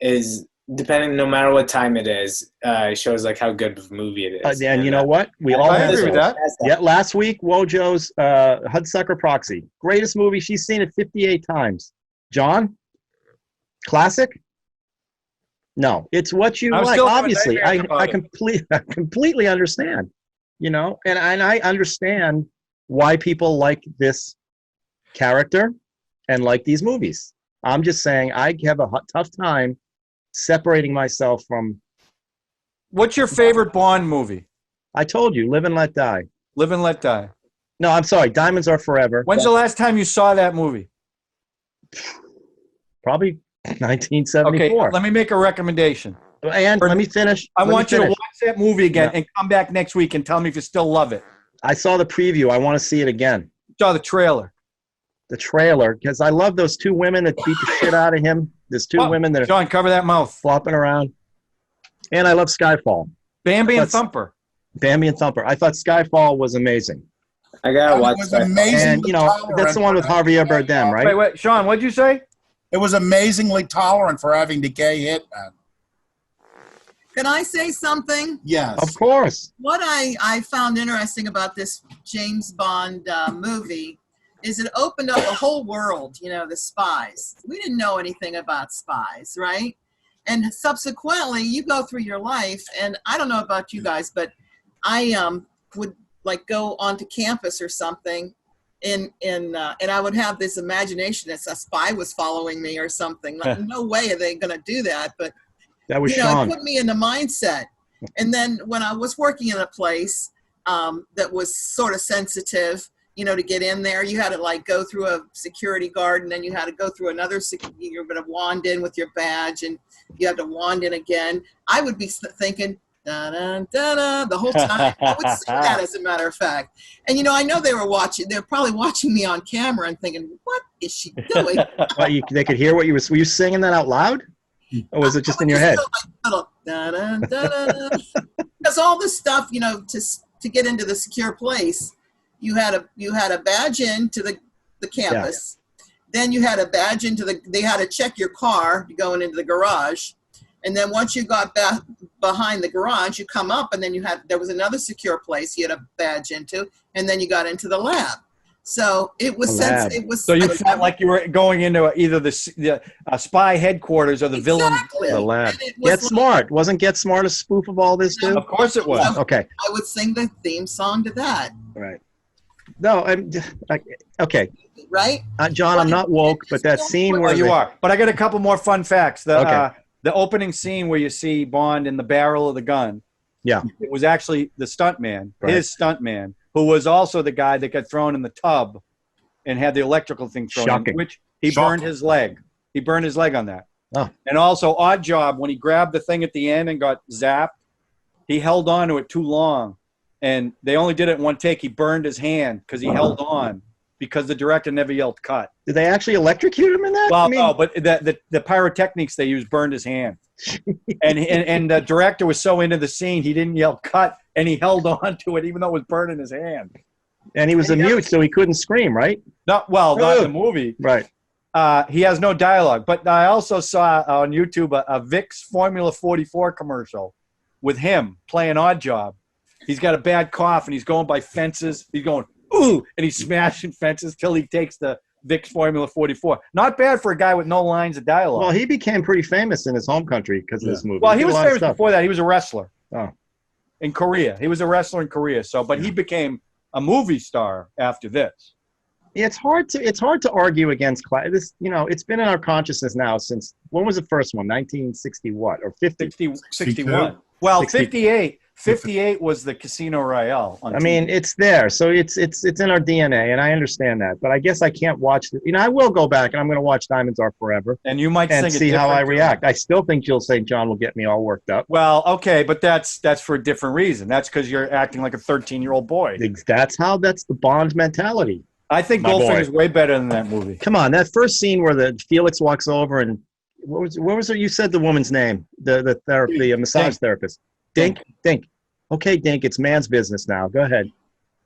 is depending no matter what time it is. It shows like how good of a movie it is. And you know what? We all I have agree with those. that. Yeah, last week, Wojo's Hudsucker Proxy. Greatest movie. She's seen it 58 times. John? Classic? No. It's what you like. Obviously, I completely understand. You know, and I understand why people like this character and like these movies. I'm just saying I have a tough time separating myself from. What's your favorite Bond movie? I told you, Live and Let Die. Live and Let Die. No, I'm sorry, Diamonds Are Forever. When's the last time you saw that movie? Probably 1974. Okay, let me make a recommendation. And let me finish. I want you to watch that movie again and come back next week and tell me if you still love it. I saw the preview. I want to see it again. Saw the trailer. The trailer, because I love those two women that beat the shit out of him. There's two women that are John, cover that mouth. flopping around. And I love Skyfall. Bambi and Thumper. Bambi and Thumper. I thought Skyfall was amazing. I gotta watch was that. amazing. And, you know, that's the one with Javier Bardem, right? Wait, Sean, what'd you say? It was amazingly tolerant for having the gay hitman. Can I say something? Yes. Of course. What I found interesting about this James Bond movie is it opened up a whole world, you know, the spies. We didn't know anything about spies, right? And subsequently, you go through your life, and I don't know about you guys, but I would like go onto campus or something, and I would have this imagination that a spy was following me or something. Like, no way are they going to do that, but That was you know, Sean. it put me in the mindset. And then when I was working in a place that was sort of sensitive, you know, to get in there, you had to like go through a security guard, and then you had to go through another. You're going to wand in with your badge, and you had to wand in again. I would be thinking, da da da da, the whole time. I would sing that, as a matter of fact. And you know, I know they were watching. They're probably watching me on camera and thinking, "What is she doing?" They could hear what you were you singing that out loud? Or was it just in your head? Because all this stuff, you know, to get into the secure place, you had a badge into the campus. Yeah. Then you had a badge they had to check your car going into the garage. And then once you got back behind the garage, you come up, and then there was another secure place you had a badge into, and then you got into the lab. So it was So you felt like you were going into either the spy headquarters or the villain. The lab. Get Smart. Wasn't Get Smart a spoof of all this too? Of course it was. So okay. I would sing the theme song to that. Right. No, okay. Right? John, I'm not woke, but that scene where you are. But I got a couple more fun facts. The opening scene where you see Bond in the barrel of the gun. Yeah. It was actually the stuntman, Right. his stuntman, who was also the guy that got thrown in the tub and had the electrical thing thrown Shocking. in, which he Shocking. burned his leg. He burned his leg on that. Oh. And also, Odd Job, when he grabbed the thing at the end and got zapped, he held on to it too long. And they only did it in one take. He burned his hand because he held on because the director never yelled cut. Did they actually electrocute him in that? Well, I mean, no, but the pyrotechnics they used burned his hand. and the director was so into the scene, he didn't yell cut, and he held on to it even though it was burning his hand. and he was a mute, so he couldn't scream, right? Not in the movie. Right. He has no dialogue. But I also saw on YouTube a Vicks Formula 44 commercial with him playing Odd Job. He's got a bad cough, and he's going by fences. He's going, ooh, and he's smashing fences till he takes the Vicks Formula 44. Not bad for a guy with no lines of dialogue. Well, he became pretty famous in his home country because of this movie. Well, he did a was lot of famous stuff. before that. He was a wrestler. Oh. In Korea. He was a wrestler in Korea. So, but he became a movie star after this. It's hard to argue against this. You know, it's been in our consciousness now since, when was the first one? 1960 what, or 50? 61. Well, 60. 58 was the Casino Royale. On I mean, TV. it's there, so it's in our DNA, and I understand that. But I guess I can't watch it. You know, I will go back and I'm going to watch Diamonds Are Forever, and you might and sing see how I different react. I still think Jill St. John will get me all worked up. Well, okay, but that's for a different reason. That's because you're acting like a 13-year-old boy. That's the Bond mentality. I think My Goldfinger boy. is way better than that movie. Come on, that first scene where the Felix walks over and what was it? You said the woman's name, the massage therapist. Dink. Okay, Dink, it's man's business now. Go ahead.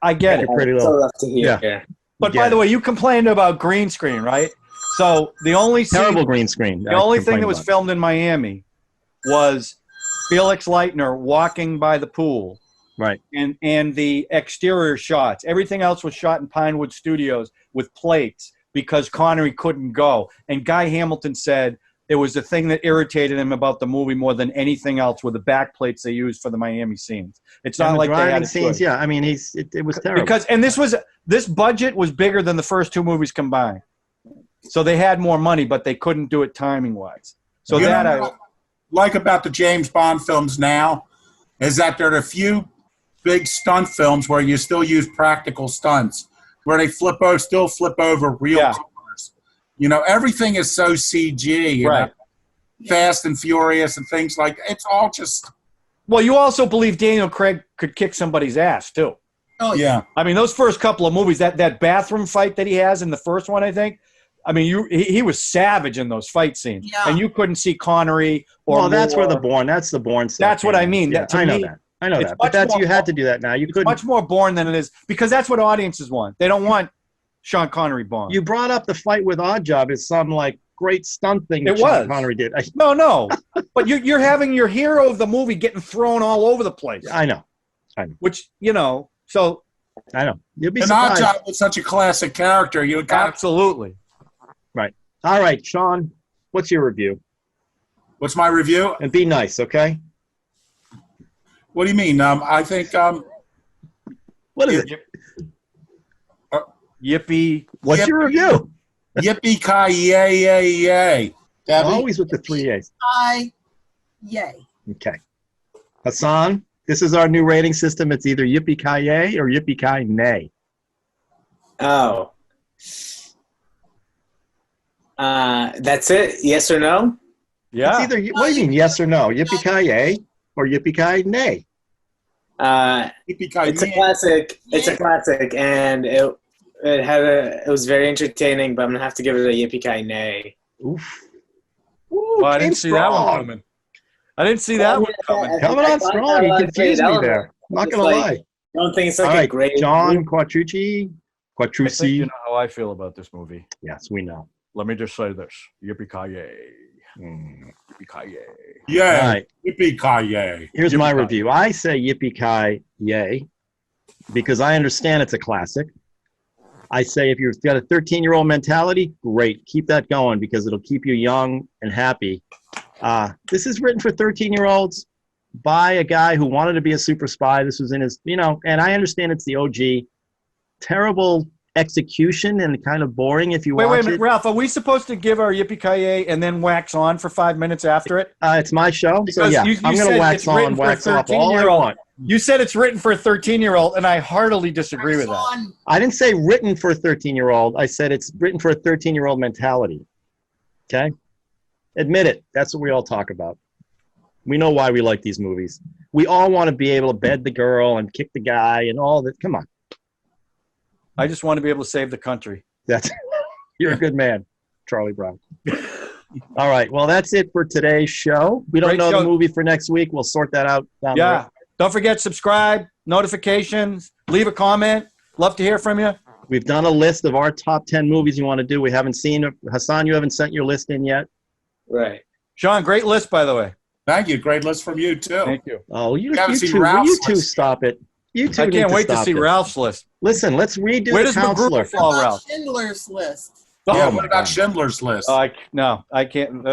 I get it. Pretty So little. rough to hear. Yeah. But Yeah. by the way, you complained about green screen, right? So the only scene, Terrible green screen. the only thing that was filmed in Miami was Felix Leitner walking by the pool. Right. And the exterior shots. Everything else was shot in Pinewood Studios with plates because Connery couldn't go. And Guy Hamilton said it was the thing that irritated him about the movie more than anything else were the back plates they used for the Miami scenes. It's not like they had driving a scenes. choice. Yeah, I mean, it was terrible. This budget was bigger than the first two movies combined. So they had more money, but they couldn't do it timing wise. So You that know what I like about the James Bond films now is that there are a few big stunt films where you still use practical stunts, where they still flip over real cars. You know, everything is so CG, you know, Fast and Furious and things like that. It's all just. Well, you also believe Daniel Craig could kick somebody's ass too. Oh yeah. I mean, those first couple of movies, that bathroom fight that he has in the first one, I think. I mean, he was savage in those fight scenes, and you couldn't see Connery or. Well, that's where that's the Bourne stuff. That's what I mean. Yeah, I know that. I know that. But you had to do that now. You couldn't. Much more Bourne than it is because that's what audiences want. They don't want Sean Connery Bond. You brought up the fight with Oddjob as some like great stunt thing that It Sean was. Connery did. No. But you're having your hero of the movie getting thrown all over the place. I know. Which, you know, so. I know. You'll be And surprised. Oddjob was such a classic character. You got Absolutely. Right. All right, Sean, what's your review? What's my review? And be nice, okay? What do you mean? I think. What is it? Yippee. What's your review? Yippee-Ki-Yay. Debbie? Always with the 3 A's. Yay. Okay. Hassan, this is our new rating system. It's either Yippee-Ki-Yay or Yippee-Ki-Nay. Oh. That's it? Yes or no? Yeah. It's either, what do you mean, yes or no? Yippee-Ki-Yay or Yippee-Ki-Nay? Yippee-Ki-Yay. It's a classic. It's a classic, and it was very entertaining. But I'm gonna have to give it a Yippee-Ki-Nay. Oof. Well, I didn't see that one coming. I didn't see that one coming. Coming on strong. You confused me there. I'm not going to lie. I don't think it's All like a right, great. John Quattrucci. I think you know how I feel about this movie. Yes, we know. Let me just say this. Yippee-Ki-Yay. Mm. Yippee-Ki-Yay. Yeah. All right. Yippee-Ki-Yay. Here's my Yippee-Ki-Yay. review. I say Yippee-Ki-Yay because I understand it's a classic. I say if you've got a 13-year-old mentality, great. Keep that going because it'll keep you young and happy. This is written for 13-year-olds by a guy who wanted to be a super spy. This was in his, and I understand it's the OG. Terrible execution and kind of boring if you Wait a watch minute, it. Ralph. Are we supposed to give our Yippee-Ki-Yay and then wax on for 5 minutes after it? It's my show, so Because yeah, you I'm going said to wax it's written on, for a wax off all I 13-year-old. want. You said it's written for a 13-year-old, and I heartily disagree with that. Sean, I didn't say written for a 13-year-old. I said it's written for a 13-year-old mentality. Okay? Admit it. That's what we all talk about. We know why we like these movies. We all want to be able to bed the girl and kick the guy and all that. Come on. I just want to be able to save the country. You're a good man, Charlie Brown. All right. Well, that's it for today's show. We don't Great know show. the movie for next week. We'll sort that out down the Yeah. road. Don't forget, subscribe, notifications, leave a comment. Love to hear from you. We've done a list of our top 10 movies you want to do. We haven't seen it. Hassan, you haven't sent your list in yet. Right. Sean, great list, by the way. Thank you. Great list from you, too. Thank you. Oh, you haven't seen two, will Ralph's you two list. stop it. You two I need can't wait to stop see this. Ralph's list. Listen, let's redo Where the does counselor. MacGruber fall, how about Ralph? Schindler's List? Yeah, Oh, what my about God. Schindler's List? No, I can't.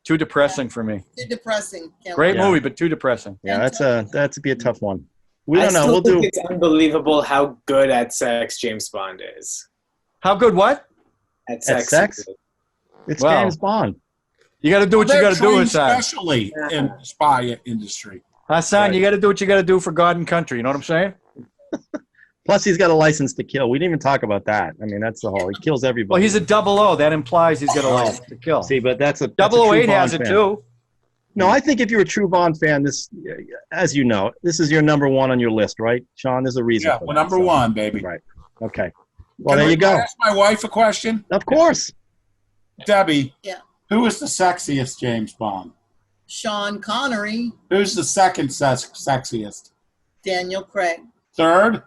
Too depressing for me. Too depressing. Can't Great Yeah. movie, but too depressing. Yeah, that's be a tough one. We I don't know. still We'll think do. it's unbelievable how good at sex James Bond is. How good? What? At sex. sex? It's Wow. James Bond. You got to do what you They're got to do, trained Hassan. especially in the spy industry. Hassan, Right. you got to do what you got to do for God and country. You know what I'm saying? Plus, he's got a license to kill. We didn't even talk about that. I mean, that's the whole. He kills everybody. Well, he's a 00. That implies he's got a license to kill. See, but that's a 008 true has Bond it fan. too. No, I think if you're a true Bond fan, this, as you know, this is your number one on your list, right, Sean? There's a reason. Yeah, for well, that, number so- one, baby. Right. Okay. Well, Can there you I go. ask my wife a question? Of course. Debbie. Yeah. Who is the sexiest James Bond? Sean Connery, Who's the second sexiest? Daniel Craig. Third?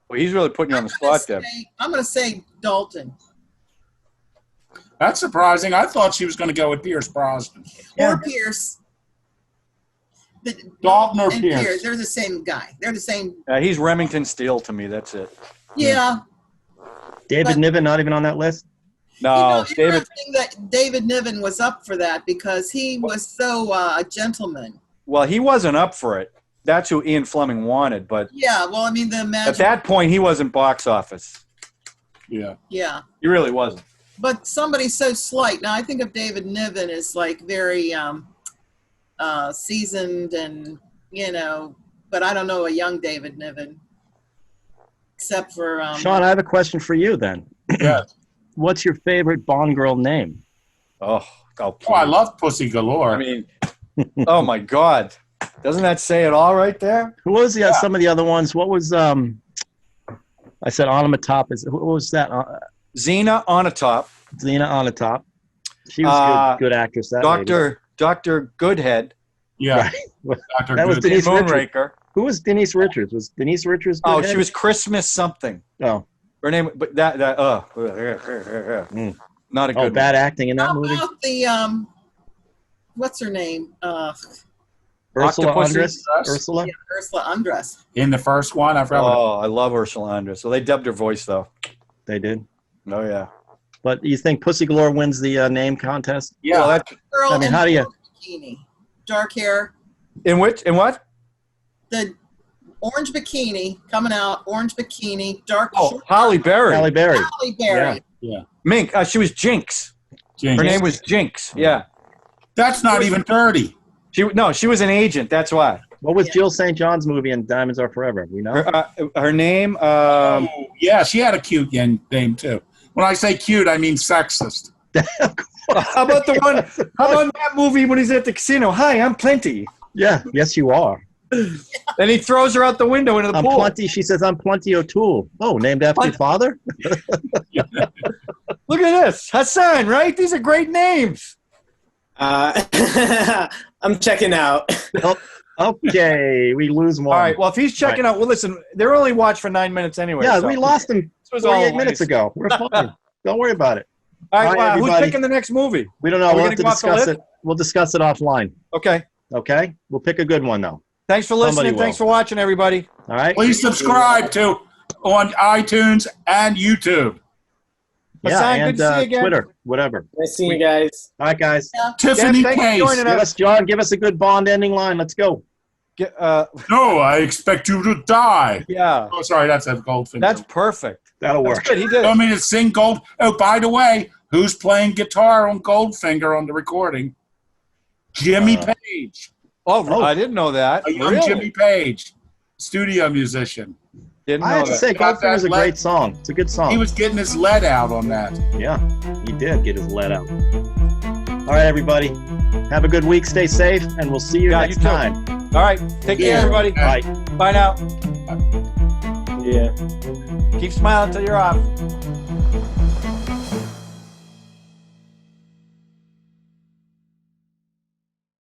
Well, he's really putting you on the spot there. I'm going to say Dalton That's surprising. I thought she was going to go with Pierce Brosnan. Yeah. or Pierce. Dalton or and Pierce? They're the same guy. They're the same. He's Remington Steele to me. That's it. Yeah. David But- Niven not even on that list. No, David. Interesting that David Niven was up for that because he was so a gentleman. Well, he wasn't up for it. That's who Ian Fleming wanted, but Yeah. Well, I mean, the at magic. that point, he wasn't box office. Yeah. Yeah. He really wasn't. But somebody so slight. Now, I think of David Niven as like very seasoned and, but I don't know a young David Niven. Except for. Sean, I have a question for you then. Yeah. What's your favorite Bond girl name? Oh, Oh, I love Pussy Galore. I mean, oh my God. Doesn't that say it all right there? Who was some of the other ones? What was I said Onomatop. What was that? Xena on a top. Xena Onatopp. She was good actress. That lady. Dr. Goodhead. yeah. Right. Dr. That was Good. Denise Richards. Moonraker. Who was Denise Richards? Was Denise Richards? Oh, Goodhead? she was Christmas something. Oh, Her name, but not a good bad acting in that How movie. about the what's her name? Ursula Octopussy? Andress. Ursula. Yeah, Ursula Andress. In the first one, I forgot. Oh, I love Ursula Andress. So they dubbed her voice though. They did. Oh yeah. But you think Pussy Galore wins the name contest? Yeah. Well, that, Girl I mean, in how do you- orange bikini, dark hair, in what? the orange bikini coming out, orange bikini, dark. Oh, short- Holly Berry. Halle Berry. Halle Berry. Yeah. Mink. She was Jinx. Jinx. Her name was Jinx. Yeah. That's not even dirty. She was an agent. That's why. What was Yeah. Jill St. John's movie in Diamonds Are Forever? We know. Her name. Oh, yeah, she had a cute name, too. When I say cute, I mean sexist. How about the one? How about that movie when he's at the casino? Hi, I'm Plenty. Yeah. Yes, you are. Then he throws her out the window into the I'm pool. Plenty. She says, "I'm Plenty O'Toole." Oh, named after your father? Look at this, Hassan. Right? These are great names. I'm checking out. Oh, okay, we lose one. All right. Well, if he's checking out, well, listen, they're only watched for 9 minutes anyway. Yeah, so. we lost him This was all 48 a minutes waste. ago. We're fine. Don't worry about it. All right. All right, Wow, who's everybody. picking the next movie? We don't know. Are we We'll gonna have to go off the discuss list? it. We'll discuss it offline. Okay. Okay? We'll pick a good one, though. Thanks for Somebody listening. will. Thanks for watching, everybody. All right? Please subscribe to on iTunes and YouTube. Hassan, and good to see you again. Twitter, whatever. Nice seeing you guys. All right, guys. Tiffany thanks for Case. joining us. John, give us a good Bond ending line. Let's go. No, I expect you to die. Yeah. Oh, sorry, that's a Goldfinger. That's perfect. That'll That's work. good. He did. Want me to sing Gold? Oh, by the way, who's playing guitar on Goldfinger on the recording? Jimmy Page. Oh, I didn't know that. A young Really? Jimmy Page, studio musician. Didn't I know have to that. say, Got Goldfinger's that a great song. It's a good song. He was getting his lead out on that. Yeah, he did get his lead out. All right, everybody. Have a good week. Stay safe, and we'll see you Yeah, next you too. time. All right. Take care, everybody. Bye. Bye now. Yeah. Keep smiling until you're off.